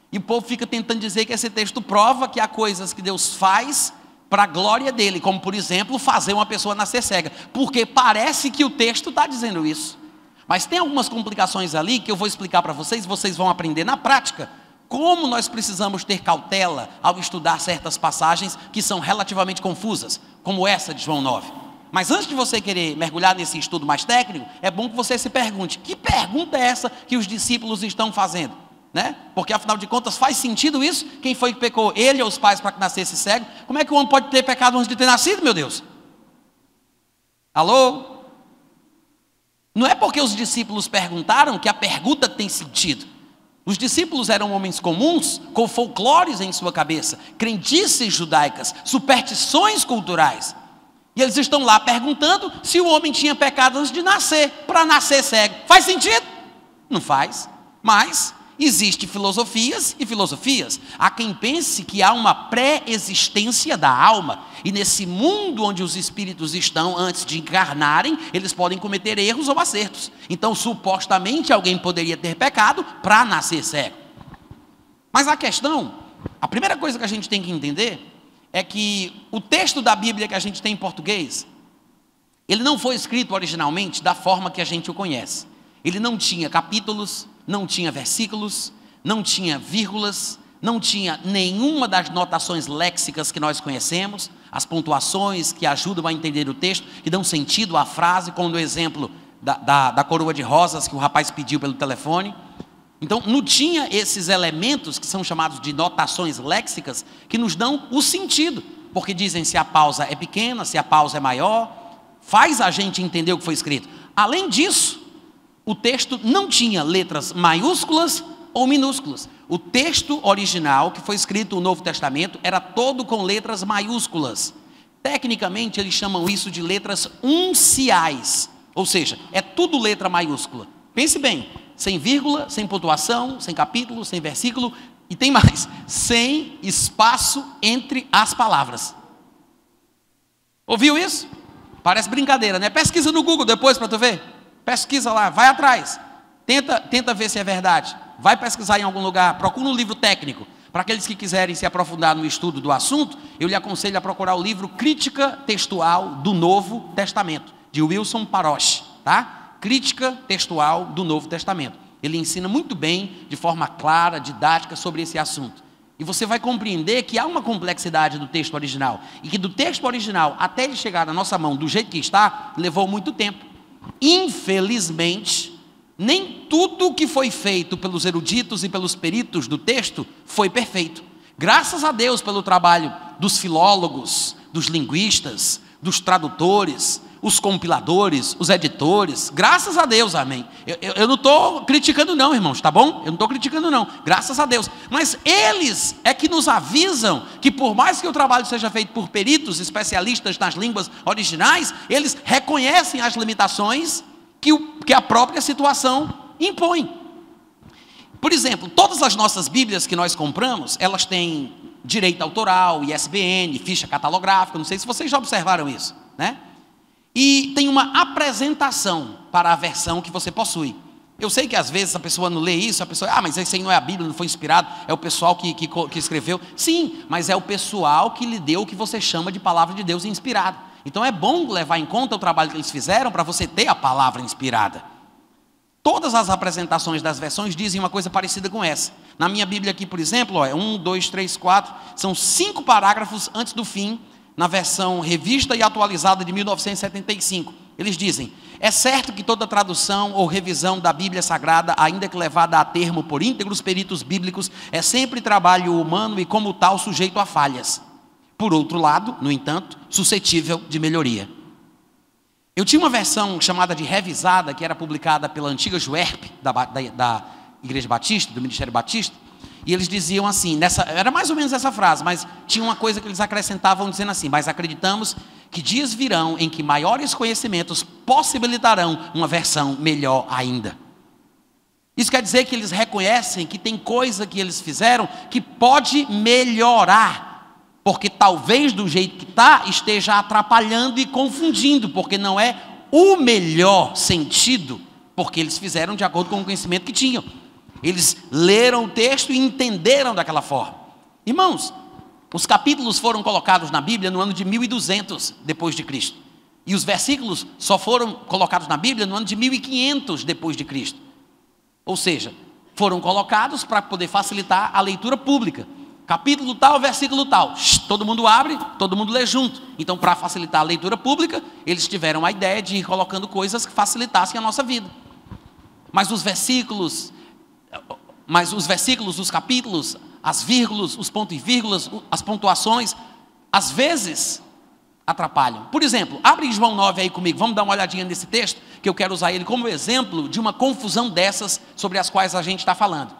E o povo fica tentando dizer que esse texto prova que há coisas que Deus faz para a glória dele, como por exemplo, fazer uma pessoa nascer cega. Porque parece que o texto está dizendo isso. Mas tem algumas complicações ali que eu vou explicar para vocês, vocês vão aprender na prática como nós precisamos ter cautela ao estudar certas passagens que são relativamente confusas, como essa de João 9. Mas antes de você querer mergulhar nesse estudo mais técnico, é bom que você se pergunte, que pergunta é essa que os discípulos estão fazendo? Né? Porque afinal de contas faz sentido isso? Quem foi que pecou? Ele ou os pais para que nascesse cego? Como é que o homem pode ter pecado antes de ter nascido, meu Deus? Alô? Não é porque os discípulos perguntaram que a pergunta tem sentido. Os discípulos eram homens comuns, com folclores em sua cabeça, crendices judaicas, superstições culturais. E eles estão lá perguntando se o homem tinha pecado antes de nascer, para nascer cego. Faz sentido? Não faz. Mas existem filosofias e filosofias. Há quem pense que há uma pré-existência da alma. E nesse mundo onde os espíritos estão, antes de encarnarem, eles podem cometer erros ou acertos. Então, supostamente, alguém poderia ter pecado para nascer cego. Mas a primeira coisa que a gente tem que entender é que o texto da Bíblia que a gente tem em português, ele não foi escrito originalmente da forma que a gente o conhece. Ele não tinha capítulos, não tinha versículos, não tinha vírgulas, não tinha nenhuma das notações léxicas que nós conhecemos, as pontuações que ajudam a entender o texto, que dão sentido à frase, como no exemplo da coroa de rosas que o rapaz pediu pelo telefone. Então, não tinha esses elementos que são chamados de notações léxicas, que nos dão o sentido, porque dizem se a pausa é pequena, se a pausa é maior, faz a gente entender o que foi escrito. Além disso, o texto não tinha letras maiúsculas ou minúsculas. O texto original, que foi escrito no Novo Testamento, era todo com letras maiúsculas. Tecnicamente, eles chamam isso de letras unciais, ou seja, é tudo letra maiúscula. Pense bem, sem vírgula, sem pontuação, sem capítulo, sem versículo, e tem mais, sem espaço entre as palavras. Ouviu isso? Parece brincadeira, né? Pesquisa no Google depois para tu ver. Pesquisa lá, vai atrás, tenta ver se é verdade, vai pesquisar em algum lugar, procura um livro técnico. Para aqueles que quiserem se aprofundar no estudo do assunto, eu lhe aconselho a procurar o livro Crítica Textual do Novo Testamento, de Wilson Parosh, tá? Crítica Textual do Novo Testamento. Ele ensina muito bem, de forma clara, didática, sobre esse assunto. E você vai compreender que há uma complexidade do texto original, e que do texto original até ele chegar na nossa mão do jeito que está, levou muito tempo. Infelizmente, nem tudo que foi feito pelos eruditos e pelos peritos do texto foi perfeito. Graças a Deus pelo trabalho dos filólogos, dos linguistas, dos tradutores, os compiladores, os editores. Graças a Deus, amém. Eu não estou criticando não, irmãos, tá bom? Eu não estou criticando não, graças a Deus. Mas eles é que nos avisam que por mais que o trabalho seja feito por peritos, especialistas nas línguas originais, eles reconhecem as limitações que a própria situação impõe. Por exemplo, todas as nossas Bíblias que nós compramos, elas têm direito autoral, ISBN, ficha catalográfica, não sei se vocês já observaram isso, né? E tem uma apresentação para a versão que você possui. Eu sei que às vezes a pessoa não lê isso, a pessoa, mas esse aí não é a Bíblia, não foi inspirado, é o pessoal que escreveu. Sim, mas é o pessoal que lhe deu o que você chama de palavra de Deus inspirada. Então é bom levar em conta o trabalho que eles fizeram para você ter a palavra inspirada. Todas as apresentações das versões dizem uma coisa parecida com essa. Na minha Bíblia aqui, por exemplo, 1, 2, 3, 4, são 5 parágrafos antes do fim, na versão revista e atualizada de 1975. Eles dizem, É certo que toda tradução ou revisão da Bíblia Sagrada, ainda que levada a termo por íntegros peritos bíblicos, é sempre trabalho humano e, como tal, sujeito a falhas. Por outro lado, no entanto, suscetível de melhoria. Eu tinha uma versão chamada de revisada, que era publicada pela antiga Juerp, da Igreja Batista, do Ministério Batista, e eles diziam assim, era mais ou menos essa frase, mas tinha uma coisa que eles acrescentavam dizendo assim: mas acreditamos que dias virão em que maiores conhecimentos possibilitarão uma versão melhor ainda. Isso quer dizer que eles reconhecem que tem coisa que eles fizeram que pode melhorar, porque talvez do jeito que está esteja atrapalhando e confundindo, porque não é o melhor sentido, porque eles fizeram de acordo com o conhecimento que tinham. Eles leram o texto e entenderam daquela forma. Irmãos, os capítulos foram colocados na Bíblia no ano de 1200 depois de Cristo. E os versículos só foram colocados na Bíblia no ano de 1500 depois de Cristo. Ou seja, foram colocados para poder facilitar a leitura pública. Capítulo tal, versículo tal. Todo mundo abre, todo mundo lê junto. Então, para facilitar a leitura pública, eles tiveram a ideia de ir colocando coisas que facilitassem a nossa vida. Mas os versículos, os capítulos, as vírgulas, os pontos e vírgulas, as pontuações, às vezes atrapalham. Por exemplo, abre João 9 aí comigo, vamos dar uma olhadinha nesse texto, que eu quero usar ele como exemplo de uma confusão dessas sobre as quais a gente está falando.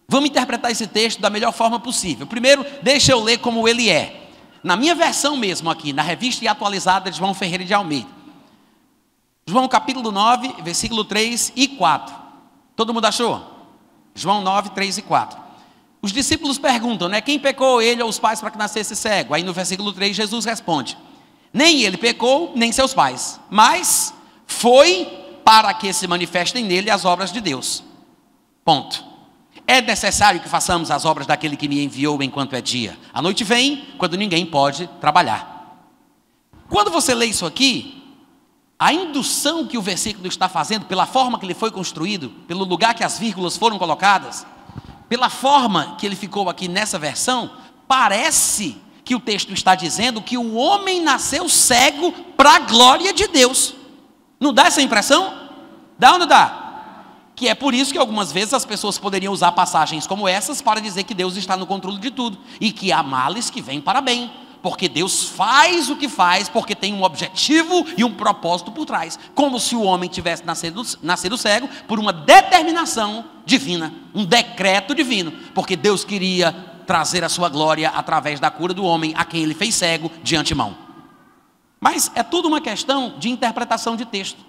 Vamos interpretar esse texto da melhor forma possível. Primeiro, deixa eu ler como ele é. Na minha versão mesmo aqui, na Revista e Atualizada de João Ferreira de Almeida. João capítulo 9, versículo 3 e 4. Todo mundo achou? João 9, 3 e 4. Os discípulos perguntam, né? Quem pecou, ele ou os pais, para que nascesse cego? Aí no versículo 3, Jesus responde: nem ele pecou, nem seus pais, mas foi para que se manifestem nele as obras de Deus. Ponto. É necessário que façamos as obras daquele que me enviou enquanto é dia. A noite vem, quando ninguém pode trabalhar. Quando você lê isso aqui, a indução que o versículo está fazendo, pela forma que ele foi construído, pelo lugar que as vírgulas foram colocadas, pela forma que ele ficou aqui nessa versão, parece que o texto está dizendo que o homem nasceu cego para a glória de Deus. Não dá essa impressão? Dá ou não dá? Que é por isso que algumas vezes as pessoas poderiam usar passagens como essas para dizer que Deus está no controle de tudo e que há males que vêm para bem, porque Deus faz o que faz porque tem um objetivo e um propósito por trás, como se o homem tivesse nascido cego por uma determinação divina, um decreto divino, porque Deus queria trazer a sua glória através da cura do homem a quem ele fez cego de antemão. Mas é tudo uma questão de interpretação de texto.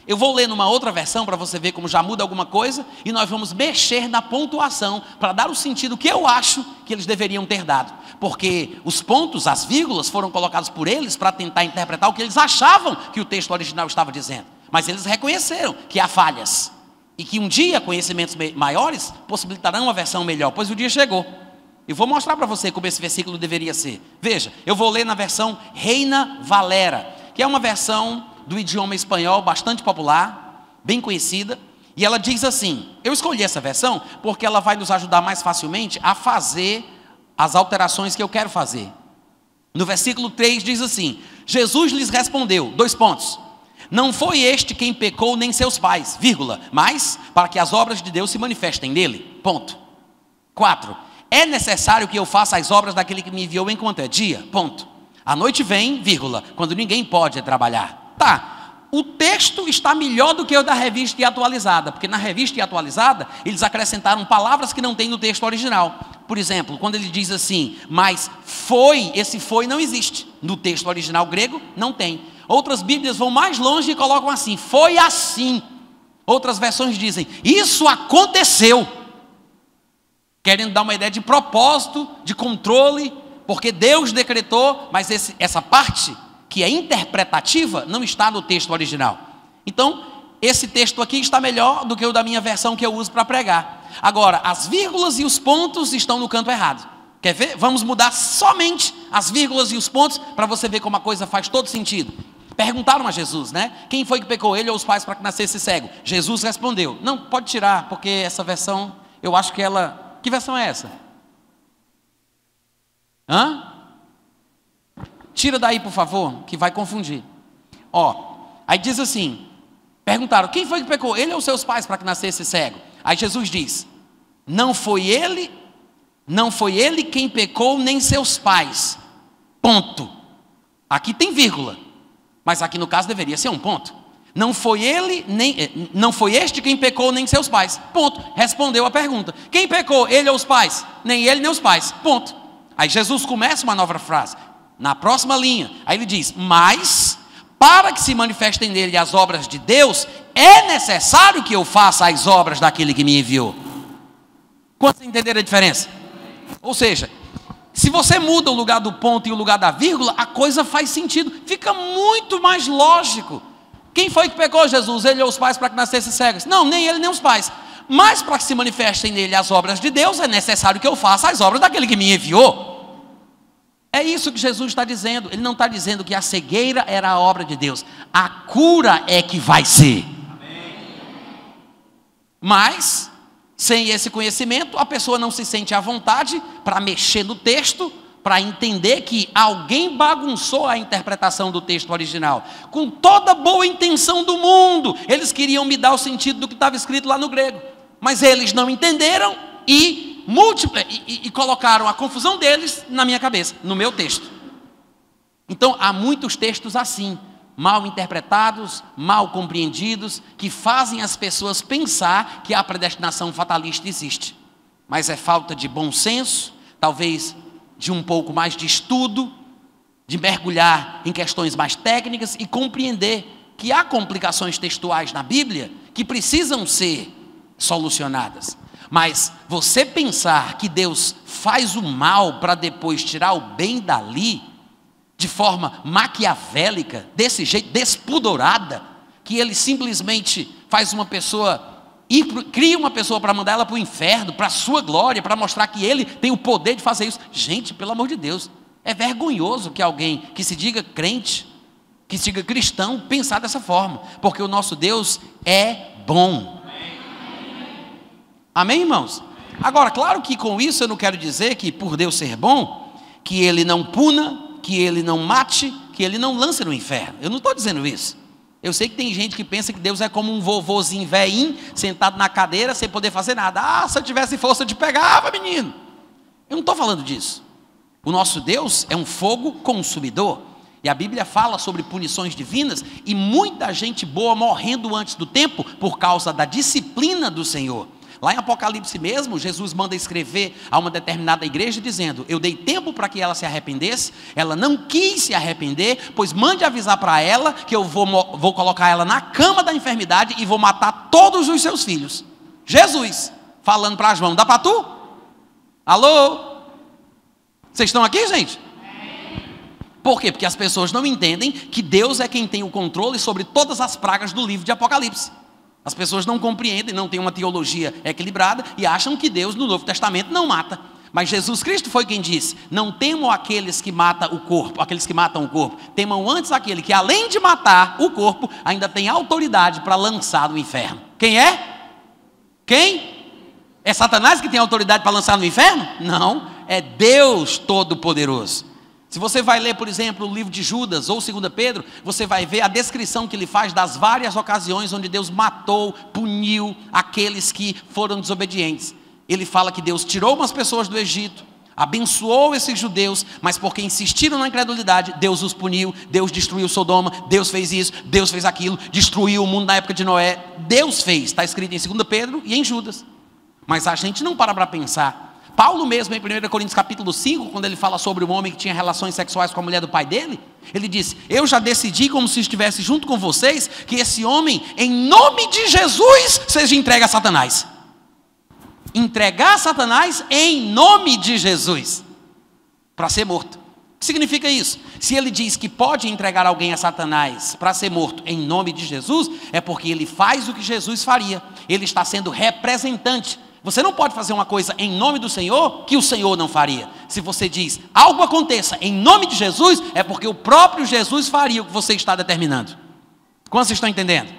Eu vou ler numa outra versão para você ver como já muda alguma coisa, e nós vamos mexer na pontuação para dar o sentido que eu acho que eles deveriam ter dado, porque os pontos, as vírgulas foram colocados por eles para tentar interpretar o que eles achavam que o texto original estava dizendo, mas eles reconheceram que há falhas e que um dia conhecimentos maiores possibilitarão uma versão melhor, pois o dia chegou. Eu vou mostrar para você como esse versículo deveria ser. Veja, eu vou ler na versão Reina Valera, que é uma versão do idioma espanhol bastante popular, bem conhecida, e ela diz assim, eu escolhi essa versão porque ela vai nos ajudar mais facilmente a fazer as alterações que eu quero fazer. No versículo 3 diz assim, Jesus lhes respondeu, 2 pontos, não foi este quem pecou nem seus pais, vírgula, mas para que as obras de Deus se manifestem nele, ponto. 4, é necessário que eu faça as obras daquele que me enviou enquanto é dia, ponto. A noite vem, vírgula, quando ninguém pode trabalhar. Tá, o texto está melhor do que o da Revista e Atualizada, porque na Revista e Atualizada eles acrescentaram palavras que não tem no texto original. Por exemplo, quando ele diz assim, mas foi, esse foi não existe. No texto original grego não tem. Outras Bíblias vão mais longe e colocam assim, foi assim. Outras versões dizem, isso aconteceu. Querendo dar uma ideia de propósito, de controle, porque Deus decretou, mas essa parte que é interpretativa, não está no texto original. Então, esse texto aqui está melhor do que o da minha versão que eu uso para pregar. Agora, as vírgulas e os pontos estão no canto errado. Quer ver? Vamos mudar somente as vírgulas e os pontos para você ver como a coisa faz todo sentido. Perguntaram a Jesus, né? Quem foi que pecou, ele ou os pais, para que nascesse cego? Jesus respondeu, não, pode tirar, porque essa versão, eu acho que ela... Que versão é essa? Hã? Tira daí, por favor, que vai confundir. Aí diz assim, perguntaram, quem foi que pecou? Ele ou seus pais para que nascesse cego? Aí Jesus diz, não foi ele quem pecou, nem seus pais. Ponto. Aqui tem vírgula, mas aqui no caso deveria ser um ponto. Não foi este quem pecou, nem seus pais. Ponto. Respondeu a pergunta. Quem pecou? Ele ou os pais? Nem ele, nem os pais. Ponto. Aí Jesus começa uma nova frase. Na próxima linha. Aí ele diz, mas para que se manifestem nele as obras de Deus, é necessário que eu faça as obras daquele que me enviou. Quantos entenderam a diferença? Ou seja, se você muda o lugar do ponto e o lugar da vírgula, a coisa faz sentido. Fica muito mais lógico. Quem foi que pecou, Jesus? Ele ou os pais para que nascessem cegos? Não, nem ele nem os pais. Mas para que se manifestem nele as obras de Deus, é necessário que eu faça as obras daquele que me enviou. É isso que Jesus está dizendo. Ele não está dizendo que a cegueira era a obra de Deus. A cura é que vai ser. Mas, sem esse conhecimento, a pessoa não se sente à vontade para mexer no texto, para entender que alguém bagunçou a interpretação do texto original. Com toda boa intenção do mundo, eles queriam me dar o sentido do que estava escrito lá no grego. Mas eles não entenderam e colocaram a confusão deles na minha cabeça, no meu texto. Então, há muitos textos assim, mal interpretados, mal compreendidos, que fazem as pessoas pensar que a predestinação fatalista existe. Mas é falta de bom senso, talvez de um pouco mais de estudo, de mergulhar em questões mais técnicas e compreender que há complicações textuais na Bíblia que precisam ser solucionadas. Mas você pensar que Deus faz o mal para depois tirar o bem dali, de forma maquiavélica, desse jeito, despudorada, que ele simplesmente faz uma pessoa, cria uma pessoa para mandar ela para o inferno, para a sua glória, para mostrar que ele tem o poder de fazer isso. Gente, pelo amor de Deus, é vergonhoso que alguém que se diga crente, que se diga cristão, pensar dessa forma, porque o nosso Deus é bom. Amém, irmãos? Agora, claro que com isso eu não quero dizer que por Deus ser bom, que ele não puna, que ele não mate, que ele não lance no inferno. Eu não estou dizendo isso. Eu sei que tem gente que pensa que Deus é como um vovozinho velhinho, sentado na cadeira, sem poder fazer nada. Ah, se eu tivesse força de pegava, menino. Eu não estou falando disso. O nosso Deus é um fogo consumidor. E a Bíblia fala sobre punições divinas e muita gente boa morrendo antes do tempo por causa da disciplina do Senhor. Lá em Apocalipse mesmo, Jesus manda escrever a uma determinada igreja dizendo, eu dei tempo para que ela se arrependesse, ela não quis se arrepender, pois mande avisar para ela que eu vou colocar ela na cama da enfermidade e vou matar todos os seus filhos. Jesus, falando para João, dá para tu? Alô? Vocês estão aqui, gente? Por quê? Porque as pessoas não entendem que Deus é quem tem o controle sobre todas as pragas do livro de Apocalipse. As pessoas não compreendem, não têm uma teologia equilibrada e acham que Deus no Novo Testamento não mata. Mas Jesus Cristo foi quem disse, não temam aqueles que matam o corpo, temam antes aquele que além de matar o corpo, ainda tem autoridade para lançar no inferno. Quem é? Quem? É Satanás que tem autoridade para lançar no inferno? Não, é Deus Todo-Poderoso. Se você vai ler, por exemplo, o livro de Judas ou 2 Pedro, você vai ver a descrição que ele faz das várias ocasiões onde Deus matou, puniu aqueles que foram desobedientes. Ele fala que Deus tirou umas pessoas do Egito, abençoou esses judeus, mas porque insistiram na incredulidade, Deus os puniu, Deus destruiu Sodoma, Deus fez isso, Deus fez aquilo, destruiu o mundo na época de Noé. Deus fez, está escrito em 2 Pedro e em Judas. Mas a gente não para pensar. Paulo mesmo, em 1 Coríntios capítulo 5, quando ele fala sobre um homem que tinha relações sexuais com a mulher do pai dele, ele disse, eu já decidi, como se estivesse junto com vocês, que esse homem, em nome de Jesus, seja entregue a Satanás. Entregar a Satanás em nome de Jesus, para ser morto. O que significa isso? Se ele diz que pode entregar alguém a Satanás para ser morto em nome de Jesus, é porque ele faz o que Jesus faria. Ele está sendo representante. Você não pode fazer uma coisa em nome do Senhor que o Senhor não faria. Se você diz, algo aconteça em nome de Jesus, é porque o próprio Jesus faria o que você está determinando. Quantos estão entendendo?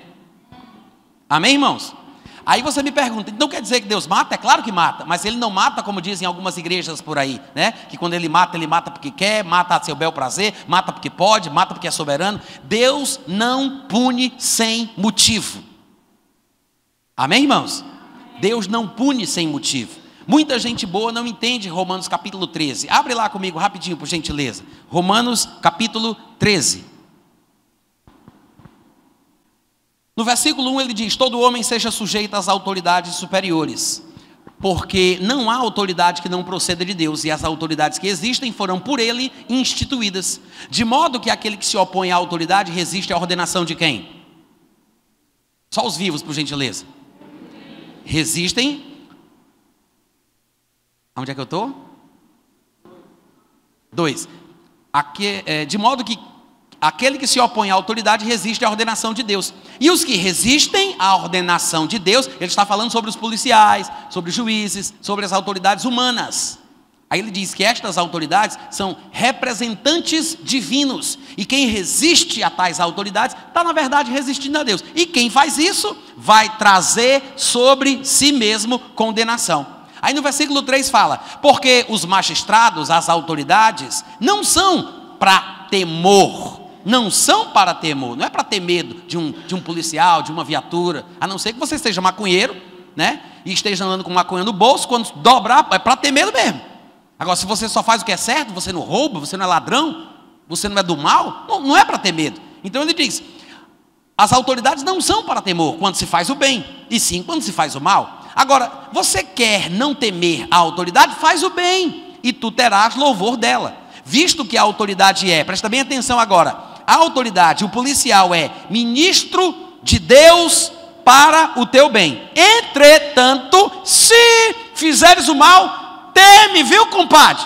Amém, irmãos? Aí você me pergunta, então quer dizer que Deus mata? É claro que mata, mas Ele não mata como dizem algumas igrejas por aí, né? Que quando Ele mata porque quer, mata a seu bel prazer, mata porque pode, mata porque é soberano. Deus não pune sem motivo. Amém, irmãos? Deus não pune sem motivo. Muita gente boa não entende Romanos capítulo 13. Abre lá comigo rapidinho, por gentileza. Romanos capítulo 13. No versículo 1 ele diz: todo homem seja sujeito às autoridades superiores, porque não há autoridade que não proceda de Deus, e as autoridades que existem foram por ele instituídas, de modo que aquele que se opõe à autoridade resiste à ordenação de quem? Só os vivos, por gentileza. Resistem. Onde é que eu estou? 2. De modo que aquele que se opõe à autoridade resiste à ordenação de Deus. E os que resistem à ordenação de Deus, ele está falando sobre os policiais, sobre os juízes, sobre as autoridades humanas. Aí ele diz que estas autoridades são representantes divinos. E quem resiste a tais autoridades, está na verdade resistindo a Deus. E quem faz isso, vai trazer sobre si mesmo condenação. Aí no versículo 3 fala: porque os magistrados, as autoridades, não são para temor. Não são para temor, não é para ter medo de um policial, de uma viatura, a não ser que você seja maconheiro, né? E esteja andando com maconha no bolso, quando dobrar, é para ter medo mesmo. Agora, se você só faz o que é certo, você não rouba, você não é ladrão, você não é do mal, não é para ter medo. Então ele diz: as autoridades não são para temor quando se faz o bem, e sim quando se faz o mal. Agora, você quer não temer a autoridade, faz o bem, e tu terás louvor dela. Visto que a autoridade presta bem atenção agora, a autoridade, o policial é ministro de Deus para o teu bem. Entretanto, se fizeres o mal, teme, viu, compadre?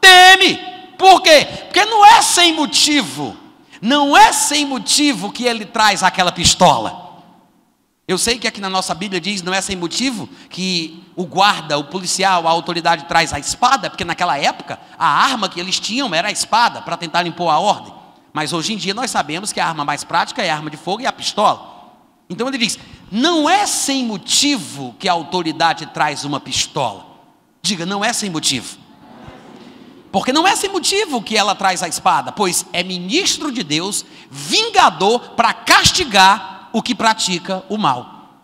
Teme. Por quê? Porque não é sem motivo. Não é sem motivo que ele traz aquela pistola. Eu sei que aqui na nossa Bíblia diz, não é sem motivo, que o guarda, o policial, a autoridade traz a espada, porque naquela época a arma que eles tinham era a espada, para tentar impor a ordem. Mas hoje em dia nós sabemos que a arma mais prática é a arma de fogo e a pistola. Então ele diz, não é sem motivo que a autoridade traz uma pistola. Diga, não é sem motivo. Porque não é sem motivo que ela traz a espada, pois é ministro de Deus, vingador para castigar o que pratica o mal.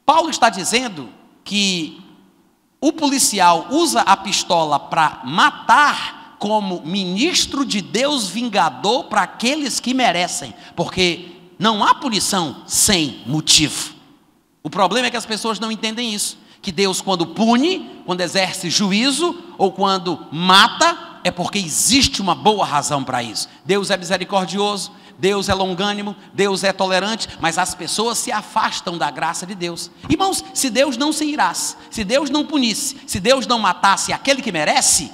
Paulo está dizendo que o policial usa a pistola para matar como ministro de Deus vingador para aqueles que merecem, porque não há punição sem motivo. O problema é que as pessoas não entendem isso, que Deus quando pune, quando exerce juízo ou quando mata, é porque existe uma boa razão para isso. Deus é misericordioso, Deus é longânimo, Deus é tolerante, mas as pessoas se afastam da graça de Deus. Irmãos, se Deus não se irasse, se Deus não punisse, se Deus não matasse aquele que merece,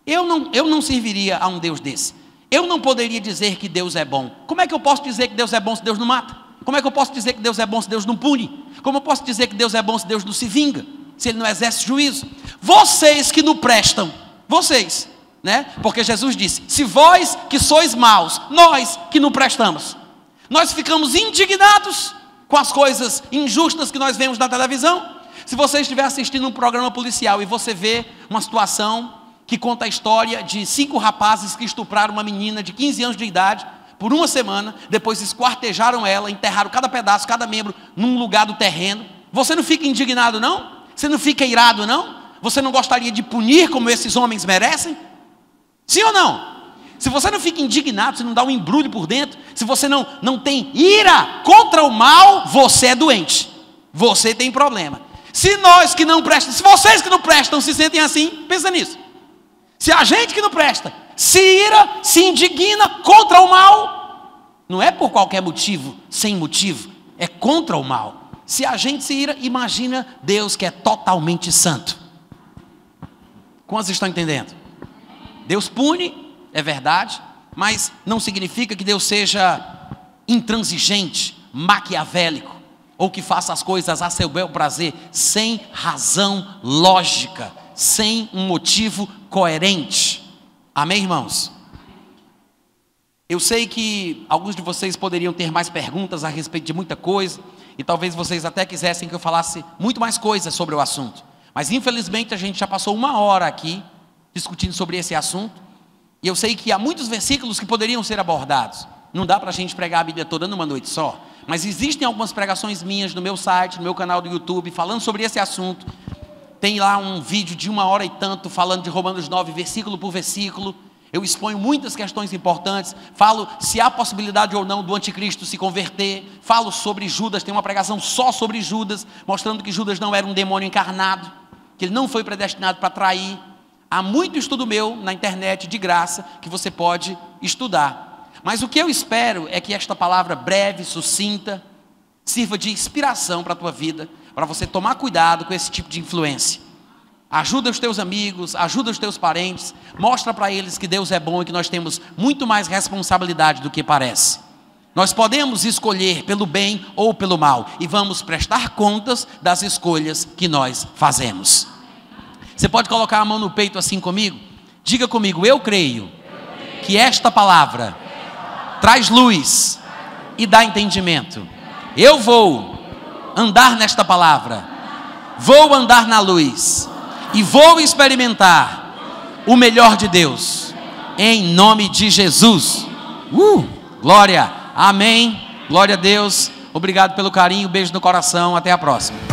eu não serviria a um Deus desse. Eu não poderia dizer que Deus é bom. Como é que eu posso dizer que Deus é bom se Deus não mata? Como é que eu posso dizer que Deus é bom se Deus não pune? Como eu posso dizer que Deus é bom se Deus não se vinga? Se Ele não exerce juízo? Vocês que não prestam, vocês, né? Porque Jesus disse, se vós que sois maus, nós que não prestamos, nós ficamos indignados com as coisas injustas que nós vemos na televisão. Se você estiver assistindo um programa policial e você vê uma situação que conta a história de 5 rapazes que estupraram uma menina de 15 anos de idade por uma semana, depois esquartejaram ela, enterraram cada pedaço, cada membro num lugar do terreno, você não fica indignado não? Você não fica irado não? Você não gostaria de punir como esses homens merecem? Sim ou não? Se você não fica indignado, se não dá um embrulho por dentro, se você não tem ira contra o mal, você é doente, você tem problema. Se nós que não prestam, se vocês que não prestam se sentem assim, pensa nisso. Se a gente que não presta se ira, se indigna contra o mal, não é por qualquer motivo, sem motivo, é contra o mal. Se a gente se ira, imagina Deus que é totalmente santo. Quantos estão entendendo? Deus pune, é verdade, mas não significa que Deus seja intransigente, maquiavélico, ou que faça as coisas a seu bel prazer, sem razão lógica, sem um motivo coerente. Amém, irmãos? Eu sei que alguns de vocês poderiam ter mais perguntas a respeito de muita coisa, e talvez vocês até quisessem que eu falasse muito mais coisas sobre o assunto. Mas infelizmente a gente já passou 1 hora aqui discutindo sobre esse assunto, e eu sei que há muitos versículos que poderiam ser abordados. Não dá para a gente pregar a Bíblia toda numa noite só, mas existem algumas pregações minhas no meu site, no meu canal do YouTube, falando sobre esse assunto. Tem lá um vídeo de 1 hora e tanto, falando de Romanos 9, versículo por versículo. Eu exponho muitas questões importantes, falo se há possibilidade ou não do anticristo se converter, falo sobre Judas, tem uma pregação só sobre Judas, mostrando que Judas não era um demônio encarnado, que ele não foi predestinado para trair. Há muito estudo meu na internet, de graça, que você pode estudar. Mas o que eu espero é que esta palavra breve, sucinta, sirva de inspiração para a tua vida, para você tomar cuidado com esse tipo de influência. Ajuda os teus amigos, ajuda os teus parentes, mostra para eles que Deus é bom e que nós temos muito mais responsabilidade do que parece. Nós podemos escolher pelo bem ou pelo mal, e vamos prestar contas das escolhas que nós fazemos. Você pode colocar a mão no peito assim comigo? Diga comigo: eu creio que esta palavra traz luz e dá entendimento. Eu vou andar nesta palavra, vou andar na luz e vou experimentar o melhor de Deus, em nome de Jesus. Glória, amém, glória a Deus. Obrigado pelo carinho, beijo no coração, até a próxima.